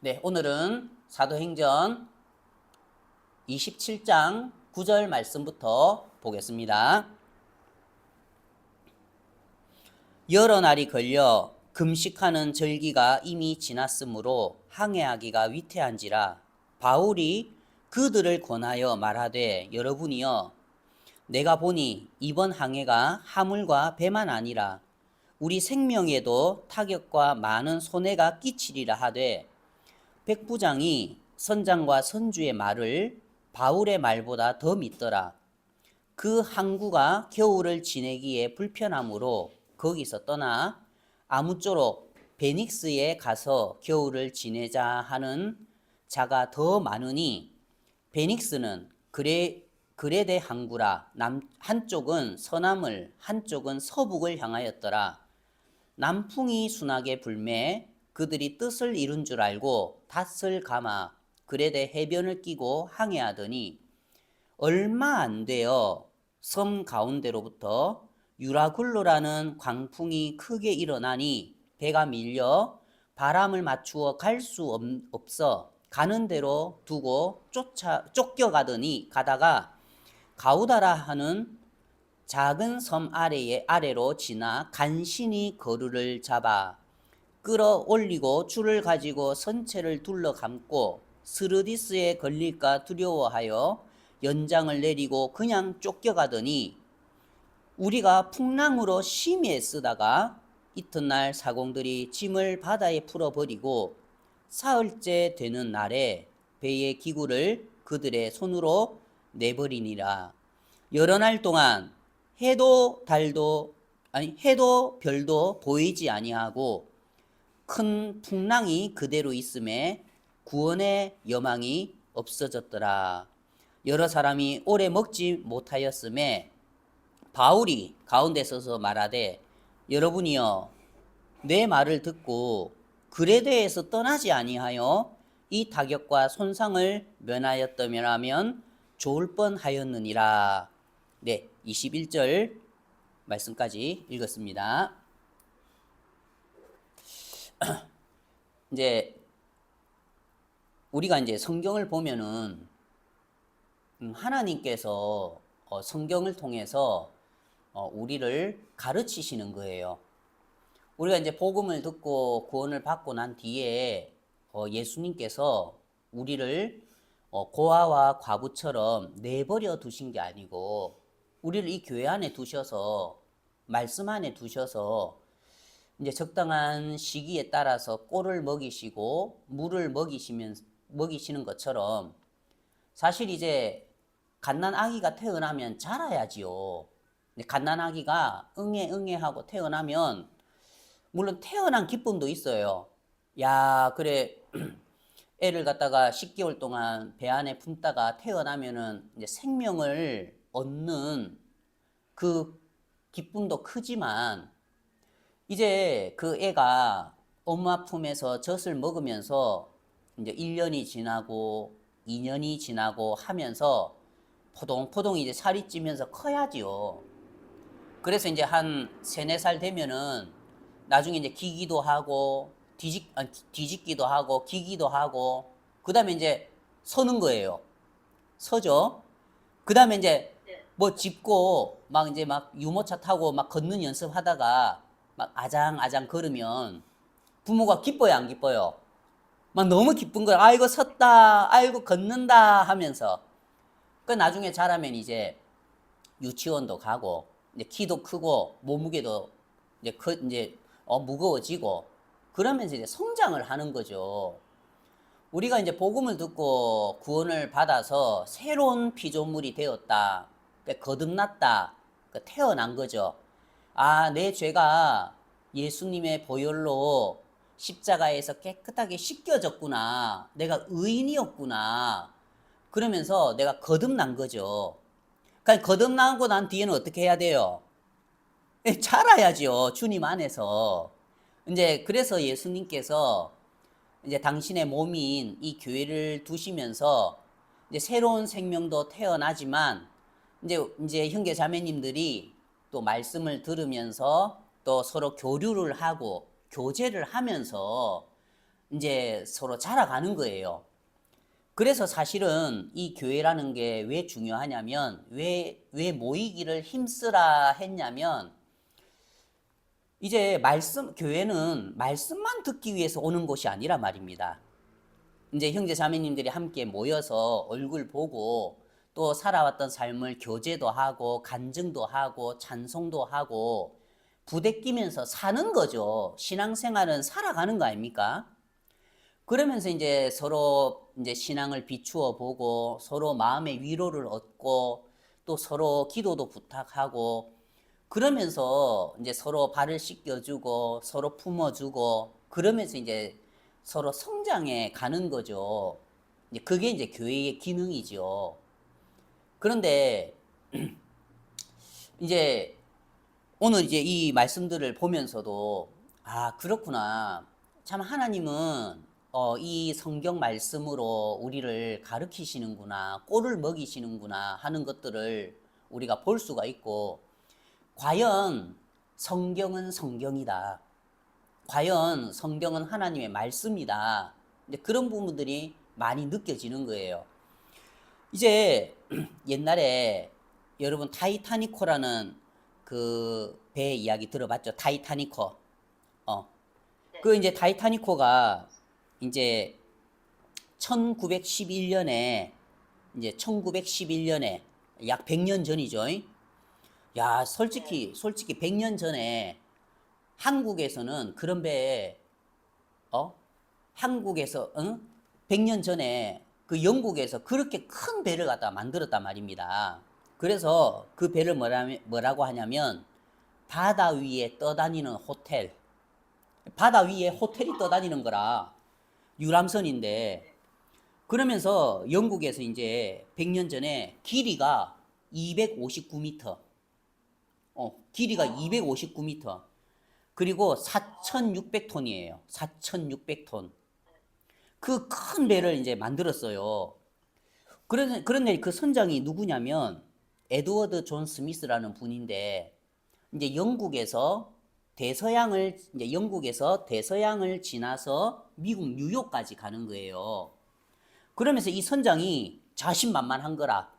네, 오늘은 사도행전 27장 9절 말씀부터 보겠습니다. 여러 날이 걸려 금식하는 절기가 이미 지났으므로 항해하기가 위태한지라 바울이 그들을 권하여 말하되 여러분이여 내가 보니 이번 항해가 하물과 배만 아니라 우리 생명에도 타격과 많은 손해가 끼치리라 하되 백부장이 선장과 선주의 말을 바울의 말보다 더 믿더라. 그 항구가 겨울을 지내기에 불편하므로 거기서 떠나 아무쪼록 베닉스에 가서 겨울을 지내자 하는 자가 더 많으니 베닉스는 그레데 항구라. 한쪽은 서남을 한쪽은 서북을 향하였더라. 남풍이 순하게 불매 그들이 뜻을 이룬 줄 알고 닷을 감아 그레데 해변을 끼고 항해하더니 얼마 안 되어 섬 가운데로부터 유라굴로라는 광풍이 크게 일어나니 배가 밀려 바람을 맞추어 갈 수 없어 가는 대로 두고 가다가 가우다라 하는 작은 섬 아래로 지나 간신히 거루를 잡아 끌어올리고 줄을 가지고 선체를 둘러 감고 스르디스에 걸릴까 두려워하여 연장을 내리고 그냥 쫓겨가더니 우리가 풍랑으로 심히 애쓰다가 이튿날 사공들이 짐을 바다에 풀어버리고 사흘째 되는 날에 배의 기구를 그들의 손으로 내버리니라. 여러 날 동안 해도 별도 보이지 아니하고 큰 풍랑이 그대로 있음에 구원의 여망이 없어졌더라. 여러 사람이 오래 먹지 못하였음에 바울이 가운데 서서 말하되 여러분이여 내 말을 듣고 그레데에서 떠나지 아니하여 이 타격과 손상을 면하였다면 하면 좋을 뻔하였느니라. 네, 21절 말씀까지 읽었습니다. 이제 우리가 이제 성경을 보면은 하나님께서 성경을 통해서 우리를 가르치시는 거예요. 우리가 이제 복음을 듣고 구원을 받고 난 뒤에 예수님께서 우리를 고아와 과부처럼 내버려 두신 게 아니고 우리를 이 교회 안에 두셔서 말씀 안에 두셔서 이제 적당한 시기에 따라서 꼴을 먹이시고 물을 먹이시는 것처럼 사실 이제 갓난 아기가 태어나면 자라야지요. 갓난 아기가 응애 하고 태어나면 물론 태어난 기쁨도 있어요. 야, 그래 애를 갖다가 10개월 동안 배 안에 품다가 태어나면은 이제 생명을 얻는 그 기쁨도 크지만 이제 그 애가 엄마 품에서 젖을 먹으면서 이제 1년이 지나고 2년이 지나고 하면서 포동포동 이제 살이 찌면서 커야지요. 그래서 이제 한 3, 4살 되면은 나중에 이제 기기도 하고 뒤집기도 하고 기기도 하고 그다음에 이제 서는 거예요. 서죠. 그다음에 이제 뭐 짚고 막 이제 막 유모차 타고 막 걷는 연습하다가 막 아장아장 걸으면 부모가 기뻐요, 안 기뻐요? 막 너무 기쁜 거야. 아이고 섰다, 아이고 걷는다 하면서 그 나중에 자라면 이제 유치원도 가고 이제 키도 크고 몸무게도 이제 무거워지고 그러면서 이제 성장을 하는 거죠. 우리가 이제 복음을 듣고 구원을 받아서 새로운 피조물이 되었다. 거듭났다. 태어난 거죠. 아, 내 죄가 예수님의 보혈로 십자가에서 깨끗하게 씻겨졌구나. 내가 의인이었구나. 그러면서 내가 거듭난 거죠. 그러니까 거듭나고 난 뒤에는 어떻게 해야 돼요? 자라야죠. 주님 안에서. 이제 그래서 예수님께서 이제 당신의 몸인 이 교회를 두시면서 이제 새로운 생명도 태어나지만 이제 형제 자매님들이 또 말씀을 들으면서 또 서로 교류를 하고 교제를 하면서 이제 서로 자라가는 거예요. 그래서 사실은 이 교회라는 게 왜 중요하냐면, 왜 모이기를 힘쓰라 했냐면, 이제 교회는 말씀만 듣기 위해서 오는 곳이 아니라 말입니다. 이제 형제 자매님들이 함께 모여서 얼굴 보고 또 살아왔던 삶을 교제도 하고 간증도 하고 찬송도 하고 부대끼면서 사는 거죠. 신앙생활은 살아가는 거 아닙니까? 그러면서 이제 서로 이제 신앙을 비추어 보고 서로 마음의 위로를 얻고 또 서로 기도도 부탁하고 그러면서 이제 서로 발을 씻겨주고 서로 품어주고 그러면서 이제 서로 성장해 가는 거죠. 이제 그게 이제 교회의 기능이죠. 그런데 이제 오늘 이제 이 말씀들을 보면서도 아, 그렇구나. 참 하나님은 이 성경 말씀으로 우리를 가르치시는구나, 꼴을 먹이시는구나 하는 것들을 우리가 볼 수가 있고, 과연 성경은 성경이다. 과연 성경은 하나님의 말씀이다. 이제 그런 부분들이 많이 느껴지는 거예요. 이제 옛날에 여러분 타이타니코라는 그 배 이야기 들어봤죠? 타이타니코. 그 이제 타이타니코가 이제 1911년에 이제 1911년에 약 100년 전이죠. 야, 솔직히 100년 전에 한국에서는 그런 배에 한국에서 100년 전에 그 영국에서 그렇게 큰 배를 갖다 만들었단 말입니다. 그래서 그 배를 뭐라고 하냐면 바다 위에 떠다니는 호텔. 바다 위에 호텔이 떠다니는 거라 유람선인데 그러면서 영국에서 이제 100년 전에 길이가 259m. 길이가 259m. 그리고 4,600톤이에요. 4,600톤. 그 큰 배를 이제 만들었어요. 그런데 그 선장이 누구냐면 에드워드 존 스미스라는 분인데 이제 영국에서 대서양을 지나서 미국 뉴욕까지 가는 거예요. 그러면서 이 선장이 자신만만한 거라.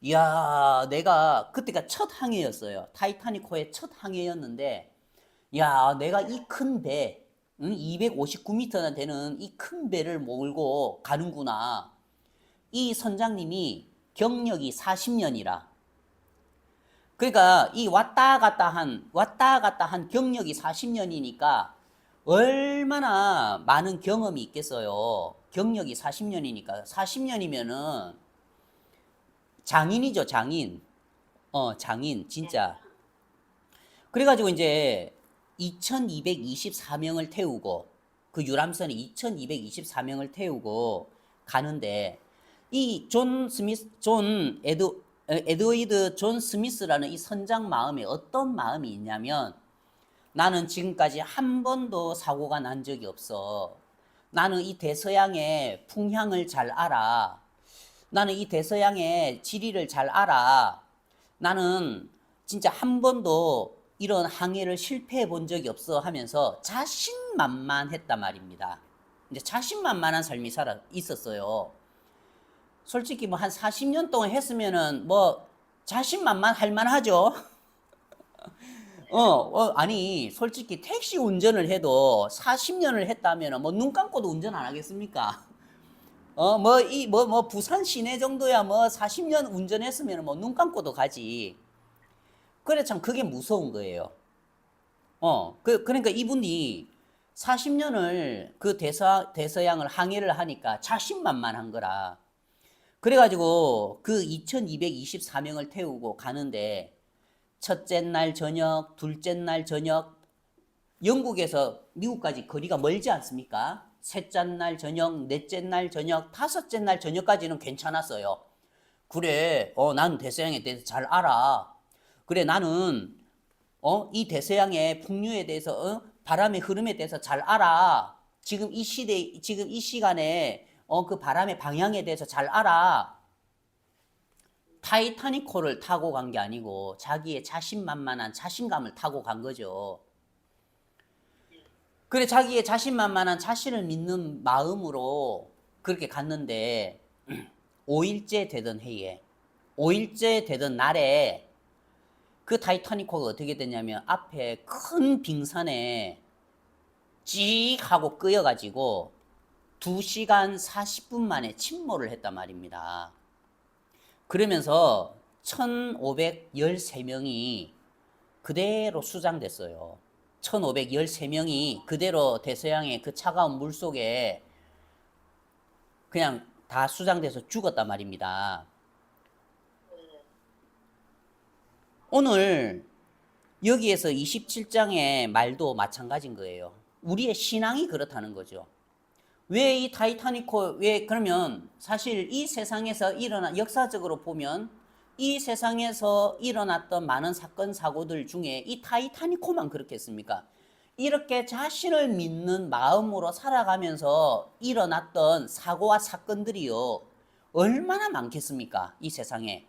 이야, 내가 그때가 첫 항해였어요. 타이타닉호의 첫 항해였는데 야, 내가 이 큰 배, 259m나 되는 이 큰 배를 몰고 가는구나. 이 선장님이 경력이 40년이라. 그러니까 이 왔다 갔다 한 경력이 40년이니까 얼마나 많은 경험이 있겠어요. 경력이 40년이니까. 40년이면은 장인이죠, 장인. 장인, 진짜. 그래가지고 이제 2224명을 태우고 그 유람선에 2224명을 태우고 가는데 이 에드워드 존 스미스라는 이 선장 마음에 어떤 마음이 있냐면 나는 지금까지 한 번도 사고가 난 적이 없어. 나는 이 대서양의 풍향을 잘 알아. 나는 이 대서양의 지리를 잘 알아. 나는 진짜 한 번도 이런 항해를 실패해 본 적이 없어 하면서 자신만만했단 말입니다. 이제 자신만만한 삶이 있었어요. 솔직히 뭐 한 40년 동안 했으면은 뭐 자신만만 할 만하죠. 아니, 솔직히 택시 운전을 해도 40년을 했다면 뭐 눈 감고도 운전 안 하겠습니까? 부산 시내 정도야 뭐 40년 운전했으면 뭐 눈 감고도 가지. 그래, 참, 그게 무서운 거예요. 그러니까 이분이 40년을 그 대서양을 항해를 하니까 자신만만한 거라. 그래가지고 그 2224명을 태우고 가는데 첫째 날 저녁, 둘째 날 저녁, 영국에서 미국까지 거리가 멀지 않습니까? 셋째 날 저녁, 넷째 날 저녁, 다섯째 날 저녁까지는 괜찮았어요. 그래, 난 대서양에 대해서 잘 알아. 그래, 나는 이 대서양의 풍류에 대해서 바람의 흐름에 대해서 잘 알아. 지금 이 시간에 그 바람의 방향에 대해서 잘 알아. 타이타닉호를 타고 간 게 아니고 자기의 자신만만한 자신감을 타고 간 거죠. 그래 자기의 자신만만한 자신을 믿는 마음으로 그렇게 갔는데 5일째 되던 해에 5일째 되던 날에 그 타이타닉호가 어떻게 됐냐면 앞에 큰 빙산에 찍 하고 끄여가지고 2시간 40분 만에 침몰을 했단 말입니다. 그러면서 1513명이 그대로 수장됐어요. 1513명이 그대로 대서양의 그 차가운 물 속에 그냥 다 수장돼서 죽었단 말입니다. 오늘 여기에서 27장의 말도 마찬가지인 거예요. 우리의 신앙이 그렇다는 거죠. 왜 이 타이타닉호, 왜 그러면 사실 이 세상에서 역사적으로 보면 이 세상에서 일어났던 많은 사건 사고들 중에 이 타이타닉호만 그렇겠습니까? 이렇게 자신을 믿는 마음으로 살아가면서 일어났던 사고와 사건들이요 얼마나 많겠습니까? 이 세상에.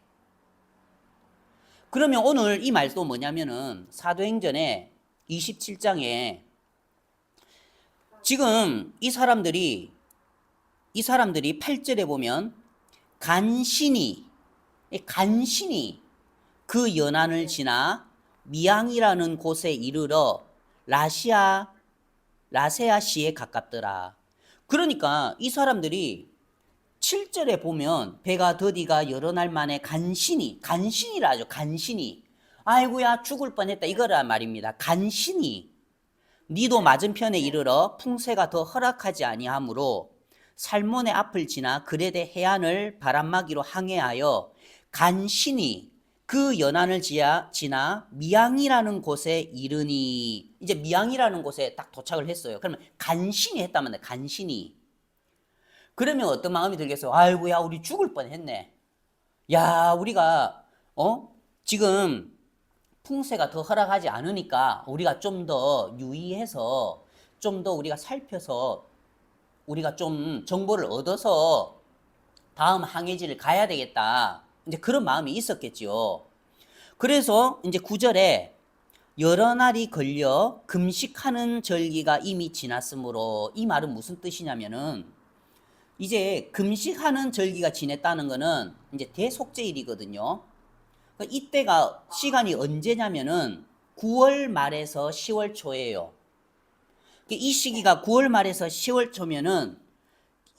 그러면 오늘 이 말도 뭐냐면은 사도행전의 27장에 지금 이 사람들이 8절에 보면 간신히 그 연안을 지나 미양이라는 곳에 이르러 라세아시에 가깝더라. 그러니까 이 사람들이 7절에 보면 배가 더디가 여러 날 만에 간신히라 하죠. 간신히. 아이고야 죽을 뻔했다 이거란 말입니다. 간신히 니도 맞은편에 이르러 풍세가 더 허락하지 아니하므로 살몬의 앞을 지나 그레데 해안을 바람막이로 항해하여 간신히 그 연안을 지나 미양이라는 곳에 이르니 이제 미양이라는 곳에 딱 도착을 했어요. 그러면 간신히 했다면 간신히. 그러면 어떤 마음이 들겠어요? 아이고야 우리 죽을 뻔했네. 야 우리가 지금 풍세가 더 허락하지 않으니까 우리가 좀 더 유의해서 좀 더 우리가 살펴서 우리가 좀 정보를 얻어서 다음 항해지를 가야 되겠다. 이제 그런 마음이 있었겠지요. 그래서 이제 9절에 여러 날이 걸려 금식하는 절기가 이미 지났으므로 이 말은 무슨 뜻이냐면은 이제 금식하는 절기가 지냈다는 거는 이제 대속죄일이거든요. 이때가 시간이 언제냐면은 9월 말에서 10월 초예요. 이 시기가 9월 말에서 10월 초면은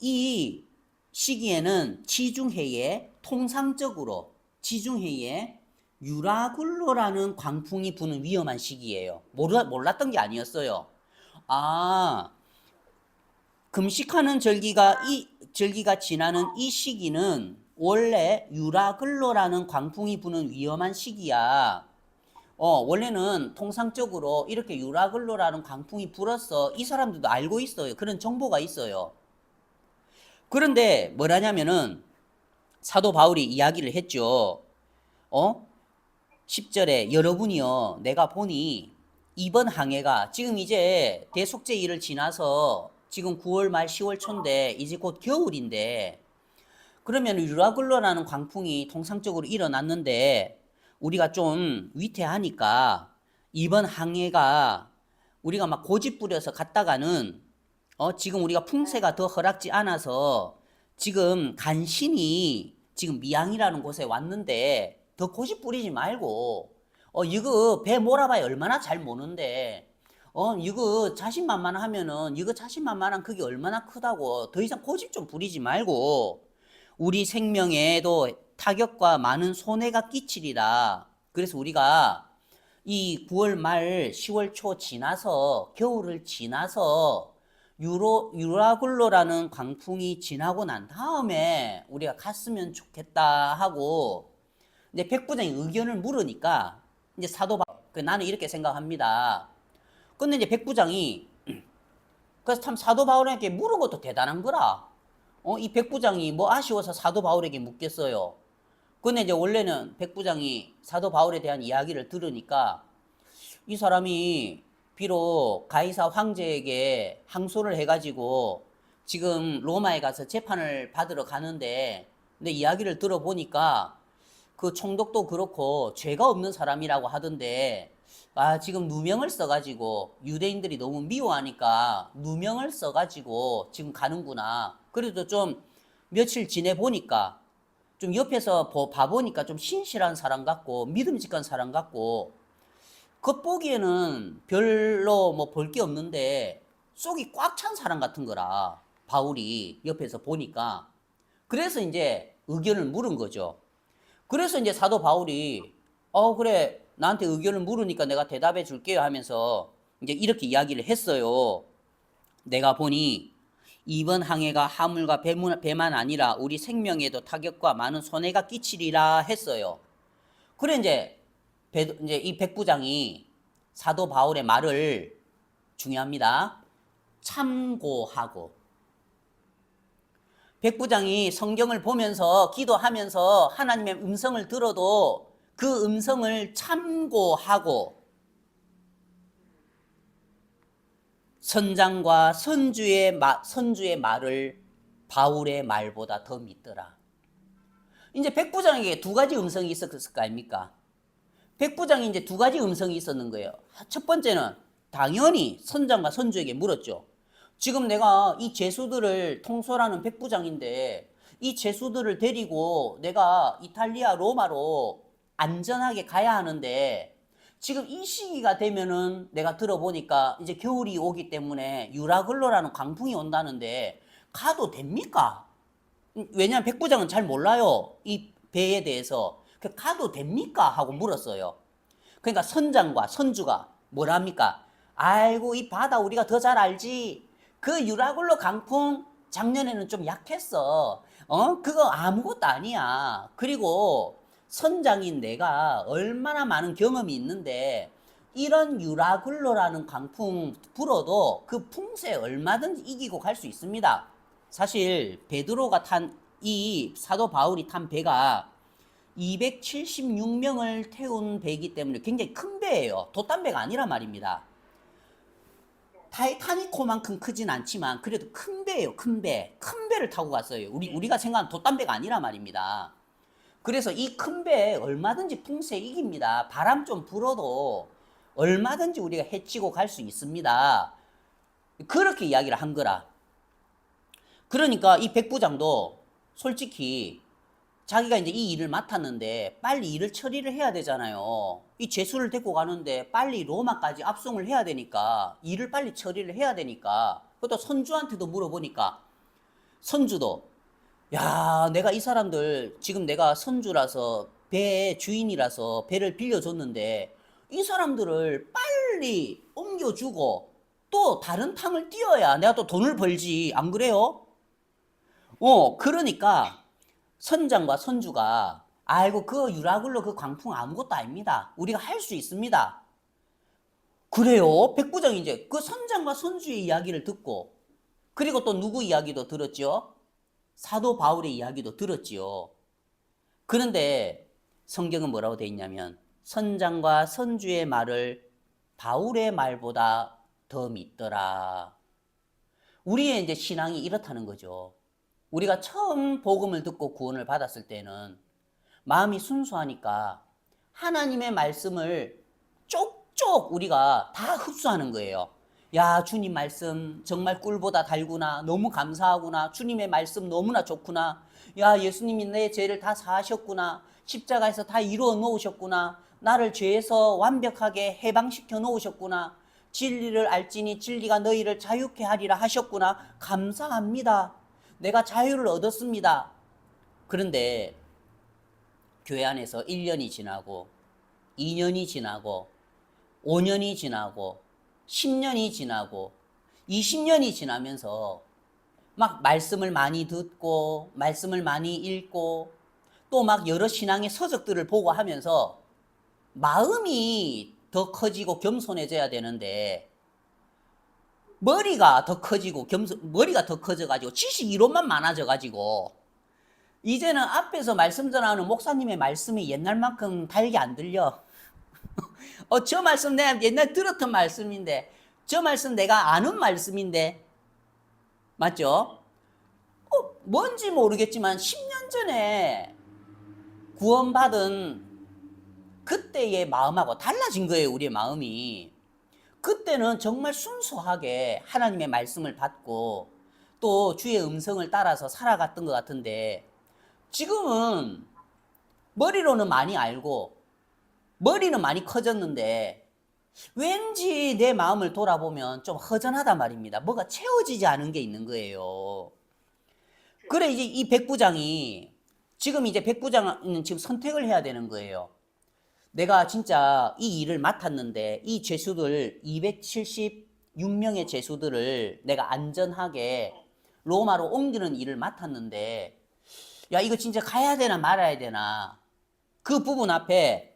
이 시기에는 지중해에 유라굴로라는 광풍이 부는 위험한 시기예요. 몰랐던 게 아니었어요. 금식하는 절기가 지나는 이 시기는 원래 유라글로라는 광풍이 부는 위험한 시기야. 원래는 통상적으로 이렇게 유라글로라는 광풍이 불었어. 이 사람들도 알고 있어요. 그런 정보가 있어요. 그런데 뭐라냐면은 사도 바울이 이야기를 했죠. 10절에 여러분이요 내가 보니 이번 항해가 지금 이제 대속죄일을 지나서 지금 9월 말 10월 초인데 이제 곧 겨울인데 그러면 유라굴로라는 광풍이 통상적으로 일어났는데 우리가 좀 위태하니까 이번 항해가 우리가 막 고집 부려서 갔다가는 지금 우리가 풍세가 더 허락지 않아서 지금 간신히 지금 미양이라는 곳에 왔는데 더 고집 부리지 말고 이거 배 몰아봐야 얼마나 잘 모는데 이거 자신만만하면은 이거 자신만만한 그게 얼마나 크다고 더 이상 고집 좀 부리지 말고 우리 생명에도 타격과 많은 손해가 끼치리라. 그래서 우리가 이 9월 말 10월 초 지나서 겨울을 지나서 유라굴로라는 광풍이 지나고 난 다음에 우리가 갔으면 좋겠다 하고 이제 백부장이 의견을 물으니까 이제 나는 이렇게 생각합니다. 근데 이제 백부장이 그래서 참 사도 바울에게 물은 것도 대단한 거라. 이 백부장이 뭐 아쉬워서 사도 바울에게 묻겠어요. 근데 이제 원래는 백부장이 사도 바울에 대한 이야기를 들으니까 이 사람이 비록 가이사 황제에게 항소를 해가지고 지금 로마에 가서 재판을 받으러 가는데 근데 이야기를 들어보니까 그 총독도 그렇고 죄가 없는 사람이라고 하던데 지금 누명을 써가지고 유대인들이 너무 미워하니까 누명을 써가지고 지금 가는구나. 그래도 좀 며칠 지내보니까 좀 옆에서 봐보니까 좀 신실한 사람 같고 믿음직한 사람 같고 겉보기에는 별로 뭐 볼 게 없는데 속이 꽉 찬 사람 같은 거라 바울이 옆에서 보니까 그래서 이제 의견을 물은 거죠. 그래서 이제 사도 바울이 그래 나한테 의견을 물으니까 내가 대답해 줄게요 하면서 이제 이렇게 이야기를 했어요. 내가 보니 이번 항해가 화물과 배만 아니라 우리 생명에도 타격과 많은 손해가 끼치리라 했어요. 그래 이제 이 백부장이 사도 바울의 말을 중요합니다. 참고하고 백부장이 성경을 보면서 기도하면서 하나님의 음성을 들어도 그 음성을 참고하고 선장과 선주의 말을 바울의 말보다 더 믿더라. 이제 백부장에게 두 가지 음성이 있었을 거 아닙니까? 백부장이 이제 두 가지 음성이 있었는 거예요. 첫 번째는 당연히 선장과 선주에게 물었죠. 지금 내가 이 죄수들을 통솔하는 백부장인데 이 죄수들을 데리고 내가 이탈리아 로마로 안전하게 가야 하는데 지금 이 시기가 되면은 내가 들어보니까 이제 겨울이 오기 때문에 유라글로라는 광풍이 온다는데 가도 됩니까? 왜냐하면 백부장은 잘 몰라요. 이 배에 대해서. 가도 됩니까? 하고 물었어요. 그러니까 선장과 선주가 뭐랍니까? 아이고 이 바다 우리가 더 잘 알지. 그 유라굴로 강풍 작년에는 좀 약했어. 그거 아무것도 아니야. 그리고 선장인 내가 얼마나 많은 경험이 있는데 이런 유라굴로라는 강풍 불어도 그 풍세 얼마든지 이기고 갈 수 있습니다. 사실 베드로가 탄 이 사도 바울이 탄 배가 276명을 태운 배이기 때문에 굉장히 큰 배예요. 돛단배가 아니라 말입니다. 타이타닉호만큼 크진 않지만 그래도 큰 배예요. 큰 배. 큰 배를 타고 갔어요. 우리가 생각하는 돛단배가 아니라 말입니다. 그래서 이 큰 배에 얼마든지 풍세 이깁니다. 바람 좀 불어도 얼마든지 우리가 헤치고 갈 수 있습니다. 그렇게 이야기를 한 거라. 그러니까 이 백부장도 솔직히 자기가 이제 이 일을 맡았는데 빨리 일을 처리를 해야 되잖아요. 이 죄수를 데리고 가는데 빨리 로마까지 압송을 해야 되니까 일을 빨리 처리를 해야 되니까 그것도 선주한테도 물어보니까 선주도 야 내가 이 사람들 지금 내가 선주라서 배 주인이라서 배를 빌려줬는데 이 사람들을 빨리 옮겨주고 또 다른 탕을 띄어야 내가 또 돈을 벌지 안 그래요? 그러니까 선장과 선주가 아이고 그 유라굴로 그 광풍 아무것도 아닙니다. 우리가 할 수 있습니다. 그래요. 백부장이 이제 그 선장과 선주의 이야기를 듣고 그리고 또 누구 이야기도 들었죠? 사도 바울의 이야기도 들었지요. 그런데 성경은 뭐라고 돼 있냐면 선장과 선주의 말을 바울의 말보다 더 믿더라. 우리의 이제 신앙이 이렇다는 거죠. 우리가 처음 복음을 듣고 구원을 받았을 때는 마음이 순수하니까 하나님의 말씀을 쪽쪽 우리가 다 흡수하는 거예요. 야, 주님 말씀 정말 꿀보다 달구나. 너무 감사하구나. 주님의 말씀 너무나 좋구나. 야, 예수님이 내 죄를 다 사하셨구나. 십자가에서 다 이루어 놓으셨구나. 나를 죄에서 완벽하게 해방시켜 놓으셨구나. 진리를 알지니 진리가 너희를 자유케 하리라 하셨구나. 감사합니다. 내가 자유를 얻었습니다. 그런데 교회 안에서 1년이 지나고 2년이 지나고 5년이 지나고 10년이 지나고 20년이 지나면서 막 말씀을 많이 듣고 말씀을 많이 읽고 또 막 여러 신앙의 서적들을 보고 하면서 마음이 더 커지고 겸손해져야 되는데 머리가 더 커지고 머리가 더 커져가지고 지식 이론만 많아져가지고 이제는 앞에서 말씀 전하는 목사님의 말씀이 옛날만큼 달게 안 들려. 저 말씀 내가 옛날 들었던 말씀인데 저 말씀 내가 아는 말씀인데 맞죠? 뭔지 모르겠지만 10년 전에 구원받은 그때의 마음하고 달라진 거예요. 우리의 마음이. 그때는 정말 순수하게 하나님의 말씀을 받고 또 주의 음성을 따라서 살아갔던 것 같은데, 지금은 머리로는 많이 알고 머리는 많이 커졌는데 왠지 내 마음을 돌아보면 좀 허전하단 말입니다. 뭐가 채워지지 않은 게 있는 거예요. 그래, 이제 이 백부장이, 지금 이제 백부장은 지금 선택을 해야 되는 거예요. 내가 진짜 이 일을 맡았는데 이 죄수들 276명의 죄수들을 내가 안전하게 로마로 옮기는 일을 맡았는데, 야, 이거 진짜 가야 되나 말아야 되나, 그 부분 앞에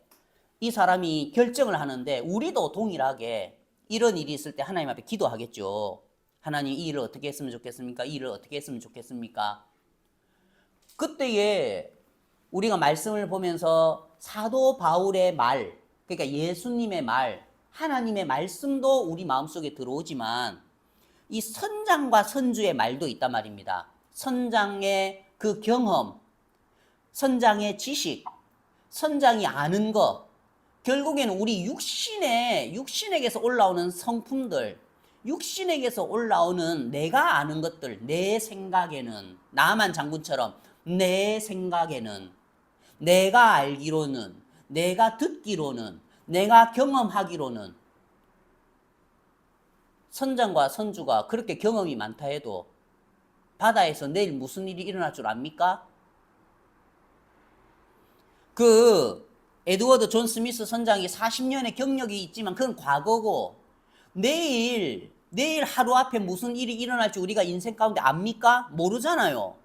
이 사람이 결정을 하는데, 우리도 동일하게 이런 일이 있을 때 하나님 앞에 기도하겠죠. 하나님, 이 일을 어떻게 했으면 좋겠습니까? 이 일을 어떻게 했으면 좋겠습니까? 그때에 우리가 말씀을 보면서 사도 바울의 말, 그러니까 예수님의 말, 하나님의 말씀도 우리 마음속에 들어오지만 이 선장과 선주의 말도 있단 말입니다. 선장의 그 경험, 선장의 지식, 선장이 아는 것, 결국에는 우리 육신에게서 올라오는 성품들, 육신에게서 올라오는 내가 아는 것들, 내 생각에는, 나만 장군처럼 내 생각에는, 내가 알기로는, 내가 듣기로는, 내가 경험하기로는, 선장과 선주가 그렇게 경험이 많다 해도 바다에서 내일 무슨 일이 일어날 줄 압니까? 그 에드워드 존 스미스 선장이 40년의 경력이 있지만 그건 과거고, 내일 하루 앞에 무슨 일이 일어날지 우리가 인생 가운데 압니까? 모르잖아요.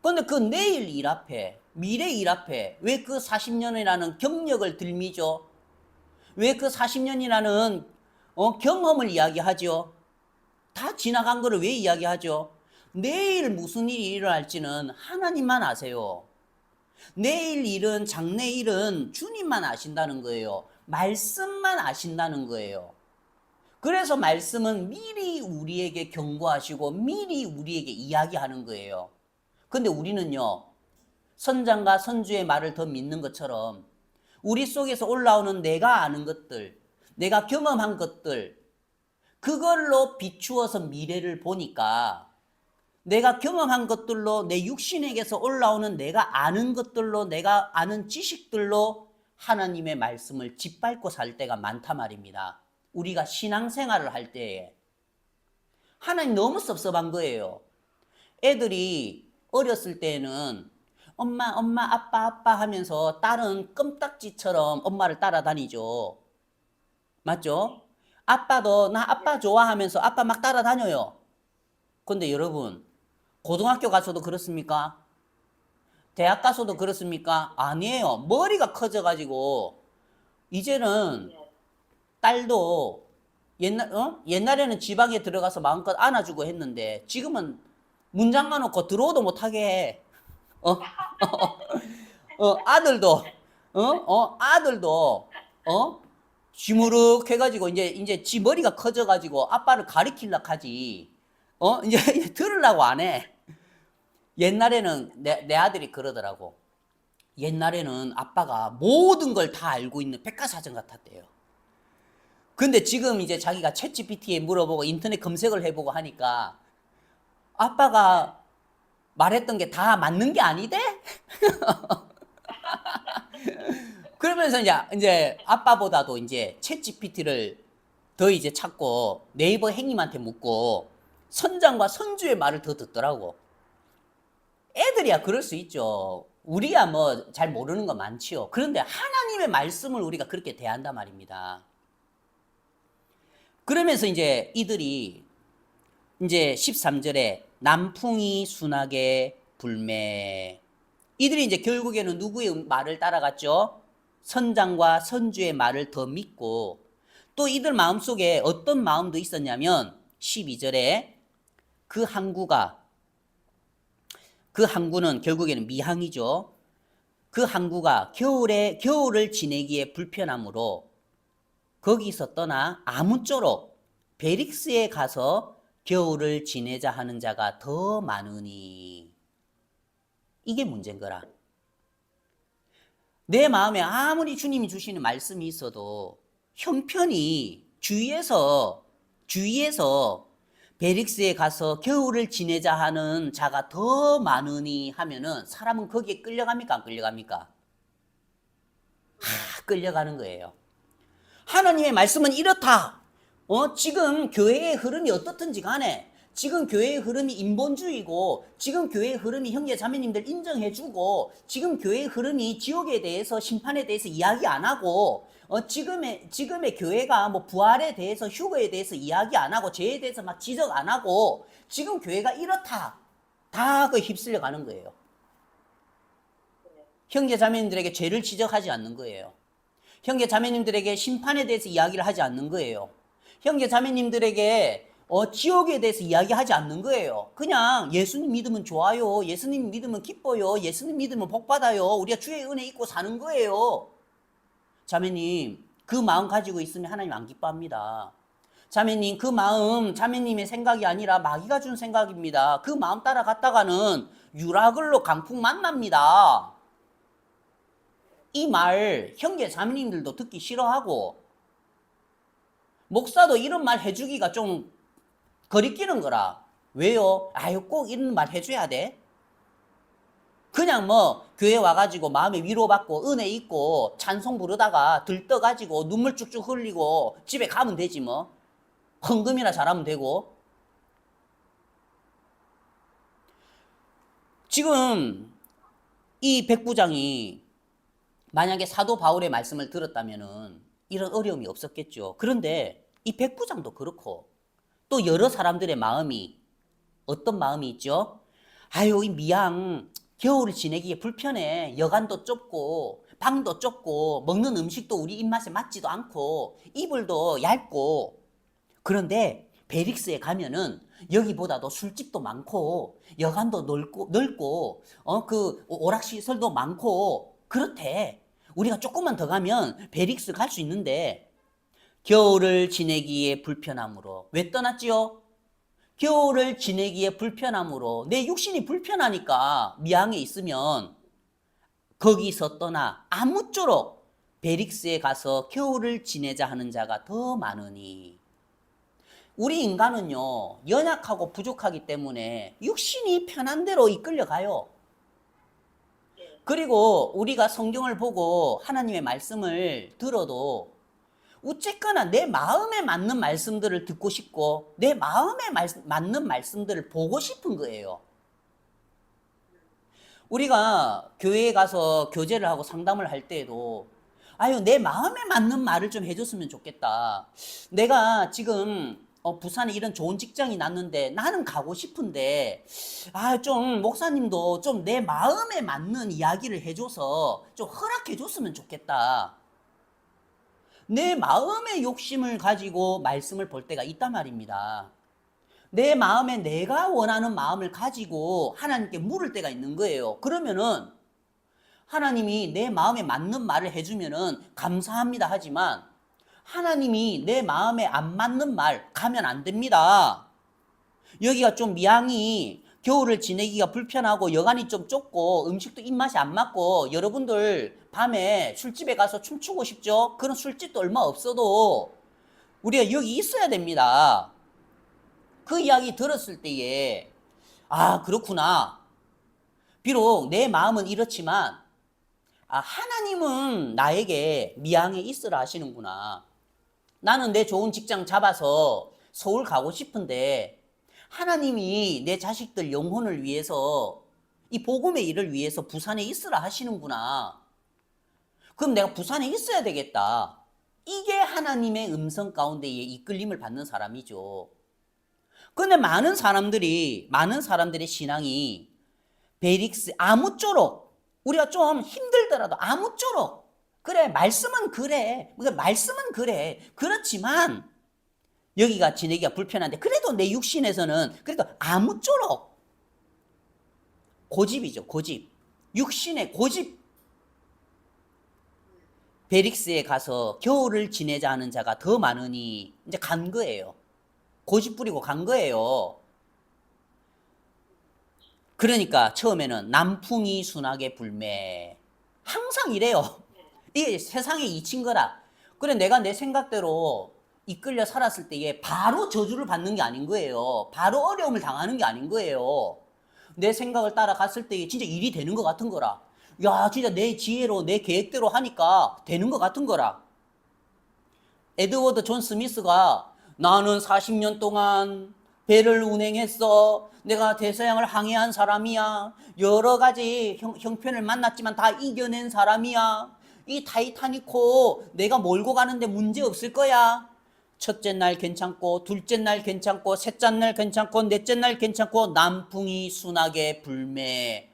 그런데 그 내일 일 앞에, 미래 일 앞에 왜 그 40년이라는 경력을 들미죠? 왜 그 40년이라는 경험을 이야기하죠? 다 지나간 거를 왜 이야기하죠? 내일 무슨 일이 일어날지는 하나님만 아세요. 내일 일은, 장래 일은 주님만 아신다는 거예요. 말씀만 아신다는 거예요. 그래서 말씀은 미리 우리에게 경고하시고 미리 우리에게 이야기하는 거예요. 근데 우리는요, 선장과 선주의 말을 더 믿는 것처럼 우리 속에서 올라오는 내가 아는 것들, 내가 경험한 것들, 그걸로 비추어서 미래를 보니까, 내가 경험한 것들로, 내 육신에게서 올라오는 내가 아는 것들로, 내가 아는 지식들로 하나님의 말씀을 짓밟고 살 때가 많단 말입니다. 우리가 신앙생활을 할 때에 하나님 너무 섭섭한 거예요. 애들이 어렸을 때는 엄마, 엄마, 아빠, 아빠 하면서 딸은 껌딱지처럼 엄마를 따라다니죠. 맞죠? 아빠도 나 아빠 좋아하면서 아빠 막 따라다녀요. 근데 여러분, 고등학교 가서도 그렇습니까? 대학 가서도 그렇습니까? 아니에요. 머리가 커져가지고 이제는 딸도 옛날에는 지방에 들어가서 마음껏 안아주고 했는데 지금은 문 잠가놓고 들어오도 못하게 해. 아들도 아들도 쥐무룩 해가지고 이제 지 머리가 커져가지고 아빠를 가리키려고 하지. 이제 들으려고 안 해. 옛날에는 내 아들이 그러더라고. 옛날에는 아빠가 모든 걸 다 알고 있는 백과사전 같았대요. 근데 지금 이제 자기가 챗GPT에 물어보고 인터넷 검색을 해보고 하니까 아빠가 말했던 게 다 맞는 게 아니대? 그러면서 이제 아빠보다도 이제 챗GPT를 더 이제 찾고 네이버 행님한테 묻고 선장과 선주의 말을 더 듣더라고. 애들이야 그럴 수 있죠. 우리야 뭐 잘 모르는 거 많지요. 그런데 하나님의 말씀을 우리가 그렇게 대한단 말입니다. 그러면서 이제 이들이 이제 13절에 남풍이 순하게 불매. 이들이 이제 결국에는 누구의 말을 따라갔죠? 선장과 선주의 말을 더 믿고, 또 이들 마음속에 어떤 마음도 있었냐면 12절에 그 항구는 결국에는 미항이죠. 그 항구가 겨울을 지내기에 불편하므로 거기서 떠나 아무쪼록 베릭스에 가서 겨울을 지내자 하는 자가 더 많으니. 이게 문제인 거라. 내 마음에 아무리 주님이 주시는 말씀이 있어도 형편이 주위에서 베릭스에 가서 겨울을 지내자 하는 자가 더 많으니 하면은 사람은 거기에 끌려갑니까? 안 끌려갑니까? 끌려가는 거예요. 하나님의 말씀은 이렇다. 지금 교회의 흐름이 어떻든지 간에 지금 교회의 흐름이 인본주의고 지금 교회의 흐름이 형제 자매님들 인정해주고 지금 교회의 흐름이 지옥에 대해서 심판에 대해서 이야기 안 하고 지금의 교회가 뭐 부활에 대해서 휴거에 대해서 이야기 안 하고 죄에 대해서 막 지적 안 하고 지금 교회가 이렇다. 다 그 휩쓸려 가는 거예요. 형제 자매님들에게 죄를 지적하지 않는 거예요. 형제 자매님들에게 심판에 대해서 이야기를 하지 않는 거예요. 형제 자매님들에게 지옥에 대해서 이야기하지 않는 거예요. 그냥 예수님 믿으면 좋아요. 예수님 믿으면 기뻐요. 예수님 믿으면 복 받아요. 우리가 주의 은혜 입고 사는 거예요. 자매님, 그 마음 가지고 있으면 하나님 안 기뻐합니다. 자매님, 그 마음 자매님의 생각이 아니라 마귀가 준 생각입니다. 그 마음 따라갔다가는 유라글로 강풍 만납니다. 이 말 형제 자매님들도 듣기 싫어하고 목사도 이런 말 해주기가 좀 거리끼는 거라. 왜요? 아유 꼭 이런 말 해줘야 돼? 그냥 뭐 교회 와가지고 마음에 위로받고 은혜 있고 찬송 부르다가 들떠가지고 눈물 쭉쭉 흘리고 집에 가면 되지 뭐. 헌금이나 잘하면 되고. 지금 이 백부장이 만약에 사도 바울의 말씀을 들었다면은 이런 어려움이 없었겠죠. 그런데 이 백부장도 그렇고 또 여러 사람들의 마음이 어떤 마음이 있죠? 아유 이 미양 겨울을 지내기에 불편해. 여간도 좁고 방도 좁고 먹는 음식도 우리 입맛에 맞지도 않고 이불도 얇고. 그런데 베릭스에 가면은 여기보다도 술집도 많고 여간도 넓고 그 오락시설도 많고 그렇대. 우리가 조금만 더 가면 베릭스 갈 수 있는데 겨울을 지내기에 불편함으로. 왜 떠났지요? 겨울을 지내기에 불편함으로. 내 육신이 불편하니까 미항에 있으면 거기서 떠나 아무쪼록 베릭스에 가서 겨울을 지내자 하는 자가 더 많으니. 우리 인간은요 연약하고 부족하기 때문에 육신이 편한 대로 이끌려가요. 그리고 우리가 성경을 보고 하나님의 말씀을 들어도 어쨌거나 내 마음에 맞는 말씀들을 듣고 싶고 내 마음에 맞는 말씀들을 보고 싶은 거예요. 우리가 교회에 가서 교제를 하고 상담을 할 때에도 아유 내 마음에 맞는 말을 좀 해줬으면 좋겠다. 내가 지금 부산에 이런 좋은 직장이 났는데 나는 가고 싶은데 좀 목사님도 좀 내 마음에 맞는 이야기를 해줘서 좀 허락해 줬으면 좋겠다. 내 마음의 욕심을 가지고 말씀을 볼 때가 있단 말입니다. 내 마음에 내가 원하는 마음을 가지고 하나님께 물을 때가 있는 거예요. 그러면은 하나님이 내 마음에 맞는 말을 해주면은 감사합니다 하지만 하나님이 내 마음에 안 맞는 말 가면 안 됩니다. 여기가 좀 미양이 겨울을 지내기가 불편하고 여간이 좀 좁고 음식도 입맛이 안 맞고 여러분들 밤에 술집에 가서 춤추고 싶죠? 그런 술집도 얼마 없어도 우리가 여기 있어야 됩니다. 그 이야기 들었을 때에 그렇구나. 비록 내 마음은 이렇지만 하나님은 나에게 미양에 있으라 하시는구나. 나는 내 좋은 직장 잡아서 서울 가고 싶은데 하나님이 내 자식들 영혼을 위해서 이 복음의 일을 위해서 부산에 있으라 하시는구나. 그럼 내가 부산에 있어야 되겠다. 이게 하나님의 음성 가운데에 이끌림을 받는 사람이죠. 그런데 많은 사람들의 신앙이 베릭스 아무쪼록 우리가 좀 힘들더라도 아무쪼록 그래 말씀은 그래 그렇지만 여기가 지내기가 불편한데 그래도 내 육신에서는 그래도 아무쪼록 고집이죠. 고집. 육신의 고집. 베릭스에 가서 겨울을 지내자 하는 자가 더 많으니 이제 간 거예요. 고집 부리고 간 거예요. 그러니까 처음에는 남풍이 순하게 불매. 항상 이래요. 이게 세상의 이치인 거라. 그래 내가 내 생각대로 이끌려 살았을 때에 바로 저주를 받는 게 아닌 거예요. 바로 어려움을 당하는 게 아닌 거예요. 내 생각을 따라갔을 때에 진짜 일이 되는 것 같은 거라. 야, 진짜 내 지혜로 내 계획대로 하니까 되는 것 같은 거라. 에드워드 존 스미스가 나는 40년 동안 배를 운행했어. 내가 대서양을 항해한 사람이야. 여러 가지 형편을 만났지만 다 이겨낸 사람이야. 이 타이타닉호 내가 몰고 가는데 문제 없을 거야. 첫째 날 괜찮고 둘째 날 괜찮고 셋째 날 괜찮고 넷째 날 괜찮고 남풍이 순하게 불매.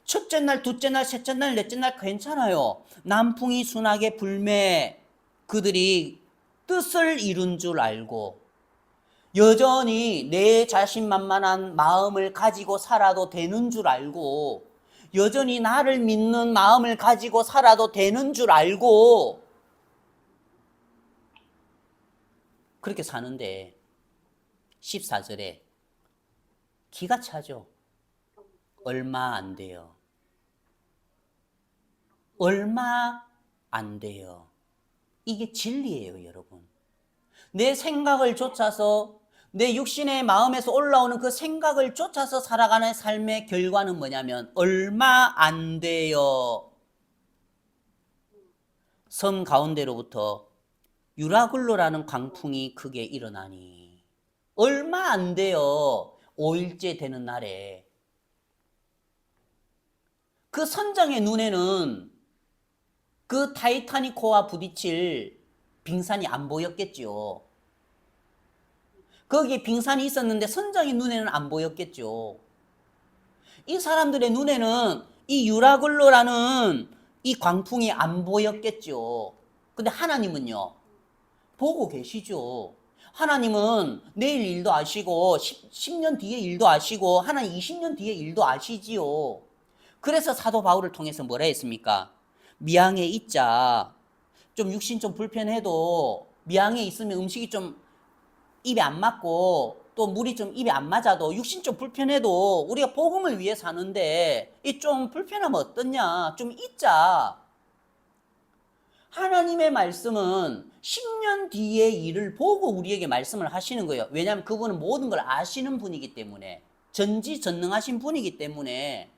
첫째 날, 둘째 날, 셋째 날, 넷째 날 괜찮아요. 남풍이 순하게 불매. 그들이 뜻을 이룬 줄 알고 여전히 내 자신만만한 마음을 가지고 살아도 되는 줄 알고 여전히 나를 믿는 마음을 가지고 살아도 되는 줄 알고 그렇게 사는데 14절에 기가 차죠. 얼마 안 돼요. 얼마 안 돼요. 이게 진리예요, 여러분. 내 생각을 쫓아서 내 육신의 마음에서 올라오는 그 생각을 쫓아서 살아가는 삶의 결과는 뭐냐면 얼마 안 돼요. 섬 가운데로부터 유라굴로라는 광풍이 크게 일어나니 얼마 안 돼요. 5일째 되는 날에 그 선장의 눈에는 그 타이타닉호와 부딪힐 빙산이 안 보였겠죠. 거기에 빙산이 있었는데 선장의 눈에는 안 보였겠죠. 이 사람들의 눈에는 이 유라굴로라는 이 광풍이 안 보였겠죠. 근데 하나님은요, 보고 계시죠. 하나님은 내일 일도 아시고 10년 뒤의 일도 아시고 하나님 20년 뒤의 일도 아시지요. 그래서 사도 바울을 통해서 뭐라 했습니까? 미항에 있자. 좀 육신 좀 불편해도 미항에 있으면 음식이 좀 입에 안 맞고 또 물이 좀 입에 안 맞아도 육신 좀 불편해도 우리가 복음을 위해 사는데 이 좀 불편하면 어떻냐? 좀 있자. 하나님의 말씀은 10년 뒤의 일을 보고 우리에게 말씀을 하시는 거예요. 왜냐하면 그분은 모든 걸 아시는 분이기 때문에 전지전능하신 분이기 때문에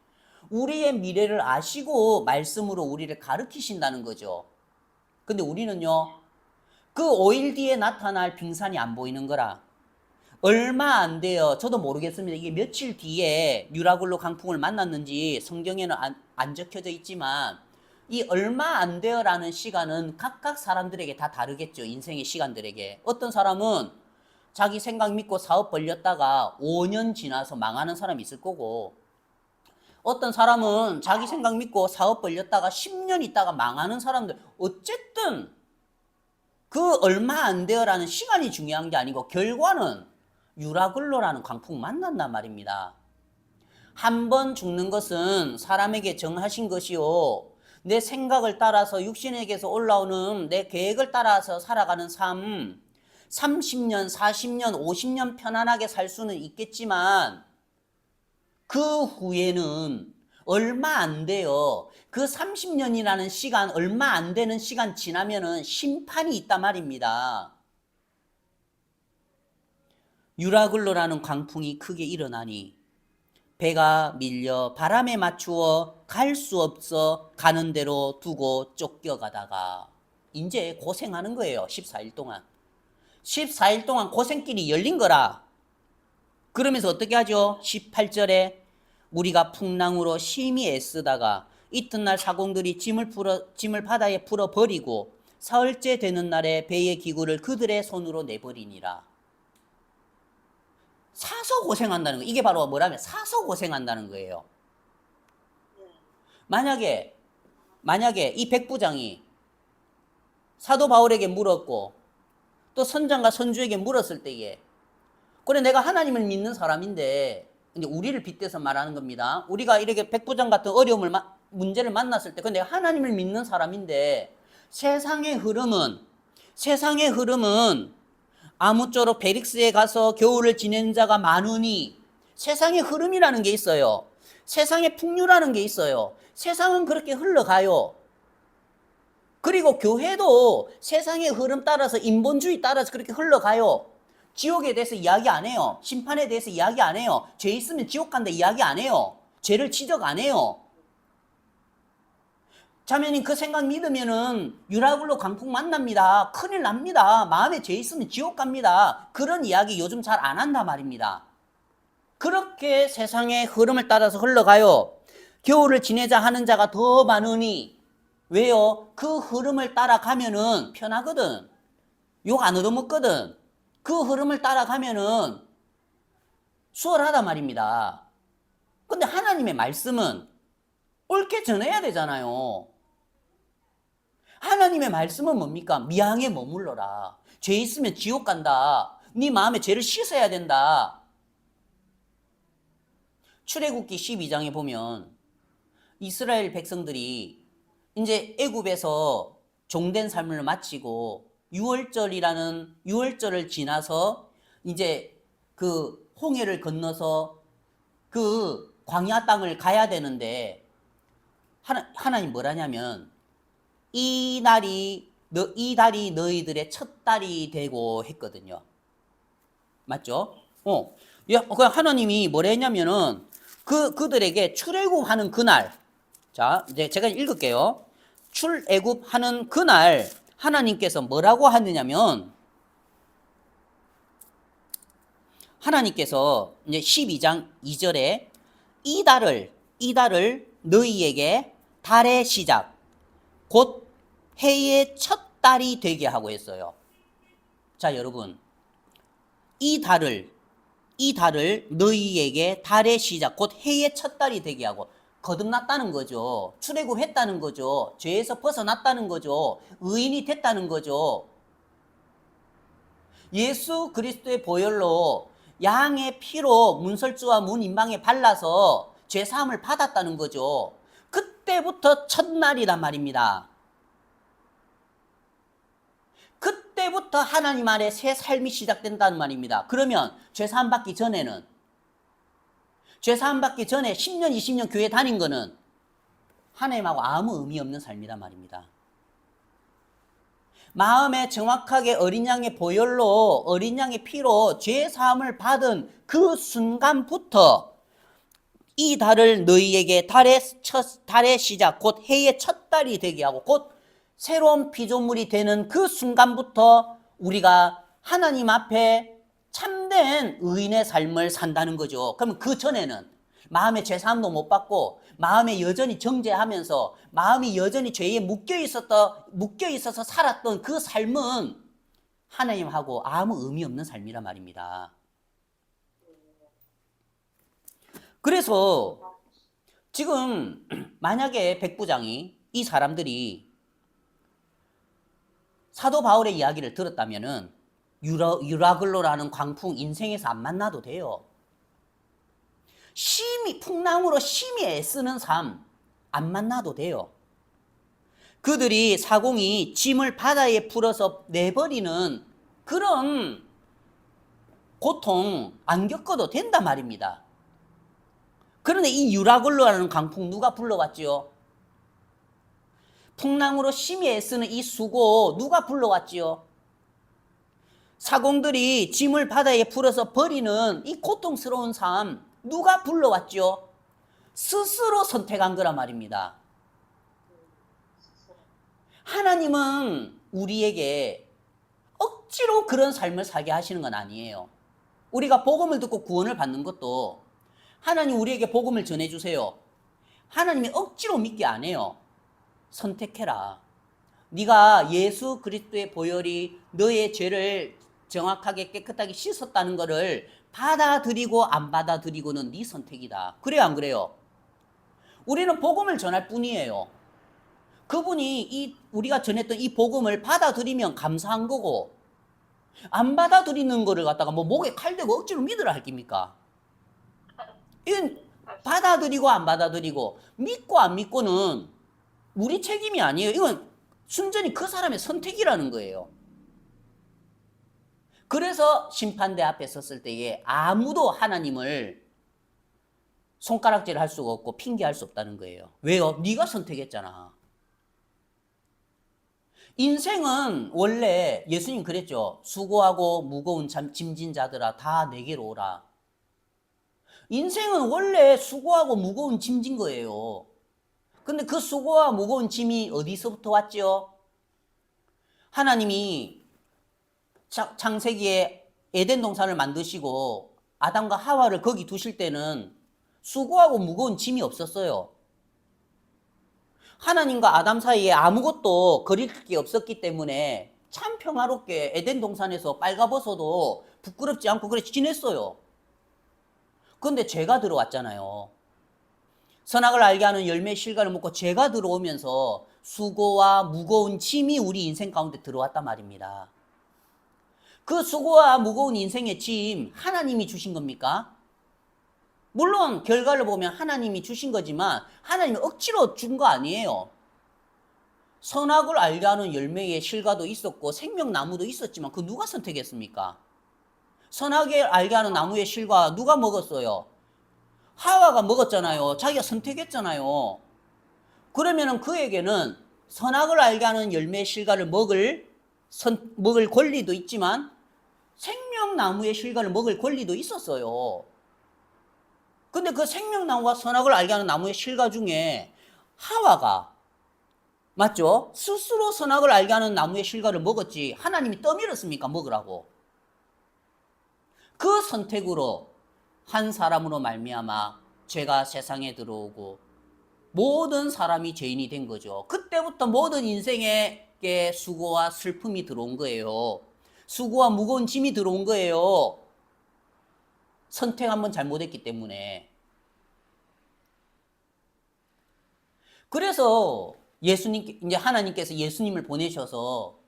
우리의 미래를 아시고 말씀으로 우리를 가르치신다는 거죠. 근데 우리는요, 그 5일 뒤에 나타날 빙산이 안 보이는 거라. 얼마 안 돼요. 저도 모르겠습니다. 이게 며칠 뒤에 유라굴로 강풍을 만났는지 성경에는 안 적혀져 있지만 이 얼마 안 돼요라는 시간은 각각 사람들에게 다 다르겠죠. 인생의 시간들에게. 어떤 사람은 자기 생각 믿고 사업 벌렸다가 5년 지나서 망하는 사람이 있을 거고 어떤 사람은 자기 생각 믿고 사업 벌렸다가 10년 있다가 망하는 사람들. 어쨌든 그 얼마 안 돼요라는 시간이 중요한 게 아니고 결과는 유라굴로라는 광풍 만난단 말입니다. 한 번 죽는 것은 사람에게 정하신 것이요. 내 생각을 따라서 육신에게서 올라오는 내 계획을 따라서 살아가는 삶 30년, 40년, 50년 편안하게 살 수는 있겠지만 그 후에는 얼마 안 돼요. 그 30년이라는 시간, 얼마 안 되는 시간 지나면은 심판이 있단 말입니다. 유라굴로라는 광풍이 크게 일어나니 배가 밀려 바람에 맞추어 갈 수 없어 가는 대로 두고 쫓겨가다가 이제 고생하는 거예요. 14일 동안. 14일 동안 고생길이 열린 거라. 그러면서 어떻게 하죠? 18절에 우리가 풍랑으로 심히 애쓰다가 이튿날 사공들이 짐을 바다에 풀어 버리고 사흘째 되는 날에 배의 기구를 그들의 손으로 내버리니라. 사서 고생한다는 거. 이게 바로 뭐라면 사서 고생한다는 거예요. 만약에 이 백부장이 사도 바울에게 물었고 또 선장과 선주에게 물었을 때에 그래 내가 하나님을 믿는 사람인데 이제 우리를 빗대서 말하는 겁니다. 우리가 이렇게 백부장 같은 어려움을 문제를 만났을 때 근데 내가 하나님을 믿는 사람인데 세상의 흐름은 아무쪼록 베릭스에 가서 겨울을 지낸 자가 많으니 세상의 흐름이라는 게 있어요. 세상에 풍류라는 게 있어요. 세상은 그렇게 흘러가요. 그리고 교회도 세상의 흐름 따라서 인본주의 따라서 그렇게 흘러가요. 지옥에 대해서 이야기 안 해요. 심판에 대해서 이야기 안 해요. 죄 있으면 지옥 간다 이야기 안 해요. 죄를 지적 안 해요. 자매님 그 생각 믿으면은 유라굴로 광풍 만납니다. 큰일 납니다. 마음에 죄 있으면 지옥 갑니다. 그런 이야기 요즘 잘 안 한단 말입니다. 그렇게 세상의 흐름을 따라서 흘러가요. 겨울을 지내자 하는 자가 더 많으니 왜요? 그 흐름을 따라가면은 편하거든. 욕 안 얻어먹거든. 그 흐름을 따라가면은 수월하단 말입니다. 근데 하나님의 말씀은 옳게 전해야 되잖아요. 하나님의 말씀은 뭡니까? 미항에 머물러라. 죄 있으면 지옥 간다. 네 마음에 죄를 씻어야 된다. 출애굽기 12장에 보면 이스라엘 백성들이 이제 애굽에서 종된 삶을 마치고 6월절을 지나서 이제 그 홍해를 건너서 그 광야 땅을 가야 되는데 하나님 뭐라냐면 이 달이 너희들의 첫 달이 되고 했거든요. 맞죠? 그냥 하나님이 뭐라 했냐면은 그들에게 출애굽하는 그날, 자 이제 제가 읽을게요. 출애굽하는 그날 하나님께서 뭐라고 하느냐면 하나님께서 이제 12장 2절에 이 달을 너희에게 달의 시작 곧 해의 첫 달이 되게 하고 했어요. 자 여러분 이 달을 너희에게 달의 시작 곧 해의 첫 달이 되게 하고 거듭났다는 거죠. 출애굽했다는 거죠. 죄에서 벗어났다는 거죠. 의인이 됐다는 거죠. 예수 그리스도의 보혈로 양의 피로 문설주와 문인방에 발라서 죄사함을 받았다는 거죠. 그때부터 첫날이란 말입니다. 그때부터 하나님 아래 새 삶이 시작된다는 말입니다. 그러면 죄사함 받기 전에는 죄사함 받기 전에 10년 20년 교회 다닌 거는 하나님하고 아무 의미 없는 삶이란 말입니다. 마음에 정확하게 어린 양의 보혈로 어린 양의 피로 죄사함을 받은 그 순간부터 이 달을 너희에게 달의 시작 곧 해의 첫 달이 되게 하고 곧 새로운 피조물이 되는 그 순간부터 우리가 하나님 앞에 참된 의인의 삶을 산다는 거죠. 그러면 그 전에는 마음에 죄사함도 못 받고 마음에 여전히 정죄하면서 마음이 여전히 죄에 묶여 있어서 살았던 그 삶은 하나님하고 아무 의미 없는 삶이란 말입니다. 그래서 지금 만약에 백부장이 이 사람들이 사도 바울의 이야기를 들었다면은 유라글로라는 광풍 인생에서 안 만나도 돼요. 풍랑으로 심히 애쓰는 삶 안 만나도 돼요. 그들이 사공이 짐을 바다에 풀어서 내버리는 그런 고통 안 겪어도 된단 말입니다. 그런데 이 유라글로라는 광풍 누가 불러왔지요? 풍랑으로 심히 애쓰는 이 수고 누가 불러왔지요? 사공들이 짐을 바다에 풀어서 버리는 이 고통스러운 삶 누가 불러왔죠? 스스로 선택한 거란 말입니다. 하나님은 우리에게 억지로 그런 삶을 살게 하시는 건 아니에요. 우리가 복음을 듣고 구원을 받는 것도 하나님 우리에게 복음을 전해주세요. 하나님이 억지로 믿게 안 해요. 선택해라. 네가 예수 그리스도의 보혈이 너의 죄를 정확하게 깨끗하게 씻었다는 것을 받아들이고 안 받아들이고는 네 선택이다. 그래요 안 그래요? 우리는 복음을 전할 뿐이에요. 그분이 우리가 전했던 이 복음을 받아들이면 감사한 거고 안 받아들이는 거를 갖다가 목에 칼 대고 억지로 믿으라 할 깁니까? 이건 받아들이고 안 받아들이고 믿고 안 믿고는 우리 책임이 아니에요. 이건 순전히 그 사람의 선택이라는 거예요. 그래서 심판대 앞에 섰을 때에 아무도 하나님을 손가락질 할 수가 없고 핑계할 수 없다는 거예요. 왜요? 네가 선택했잖아. 인생은 원래 예수님 그랬죠. 수고하고 무거운 짐진 자들아 다 내게로 오라. 인생은 원래 수고하고 무거운 짐진 거예요. 근데 그 수고와 무거운 짐이 어디서부터 왔죠? 하나님이 창세기에 에덴 동산을 만드시고 아담과 하와를 거기 두실 때는 수고하고 무거운 짐이 없었어요. 하나님과 아담 사이에 아무것도 거릴 게 없었기 때문에 참 평화롭게 에덴 동산에서 빨가벗어도 부끄럽지 않고 그래 지냈어요. 그런데 죄가 들어왔잖아요. 선악을 알게 하는 열매의 실과를 먹고 죄가 들어오면서 수고와 무거운 짐이 우리 인생 가운데 들어왔단 말입니다. 그 수고와 무거운 인생의 짐 하나님이 주신 겁니까? 물론 결과를 보면 하나님이 주신 거지만 하나님이 억지로 준 거 아니에요. 선악을 알게 하는 열매의 실과도 있었고 생명나무도 있었지만 그 누가 선택했습니까? 선악을 알게 하는 나무의 실과 누가 먹었어요? 하와가 먹었잖아요. 자기가 선택했잖아요. 그러면은 그에게는 선악을 알게 하는 열매의 실과를 먹을 권리도 있지만 생명나무의 실과를 먹을 권리도 있었어요. 근데 그 생명나무와 선악을 알게 하는 나무의 실과 중에 하와가 맞죠? 스스로 선악을 알게 하는 나무의 실과를 먹었지 하나님이 떠밀었습니까? 먹으라고. 그 선택으로 한 사람으로 말미암아 죄가 세상에 들어오고 모든 사람이 죄인이 된 거죠. 그때부터 모든 인생에 수고와 슬픔이 들어온 거예요. 수고와 무거운 짐이 들어온 거예요. 선택 한번 잘못했기 때문에. 그래서 이제 하나님께서 예수님을 보내셔서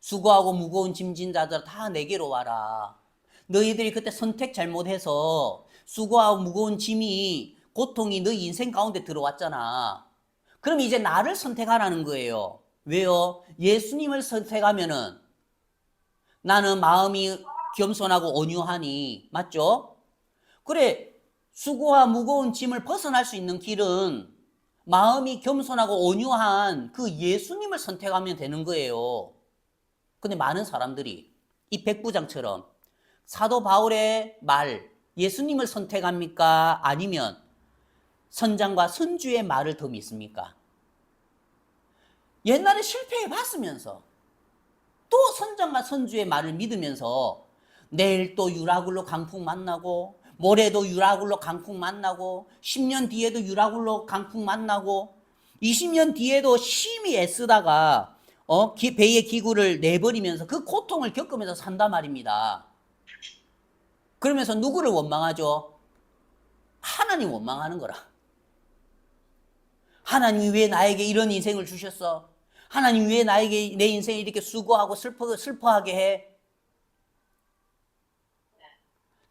수고하고 무거운 짐진 자들 다 내게로 와라. 너희들이 그때 선택 잘못해서 수고하고 무거운 짐이 고통이 너희 인생 가운데 들어왔잖아. 그럼 이제 나를 선택하라는 거예요. 왜요? 예수님을 선택하면은 나는 마음이 겸손하고 온유하니 맞죠? 그래 수고와 무거운 짐을 벗어날 수 있는 길은 마음이 겸손하고 온유한 그 예수님을 선택하면 되는 거예요. 근데 많은 사람들이 이 백부장처럼 사도 바울의 말 예수님을 선택합니까? 아니면 선장과 선주의 말을 더 믿습니까? 옛날에 실패해 봤으면서 또 선장과 선주의 말을 믿으면서 내일 또 유라굴로 강풍 만나고 모레도 유라굴로 강풍 만나고 10년 뒤에도 유라굴로 강풍 만나고 20년 뒤에도 심히 애쓰다가 배의 기구를 내버리면서 그 고통을 겪으면서 산단 말입니다. 그러면서 누구를 원망하죠? 하나님 원망하는 거라. 하나님이 왜 나에게 이런 인생을 주셨어? 하나님 왜 나에게 내 인생을 이렇게 수고하고 슬퍼하게 해?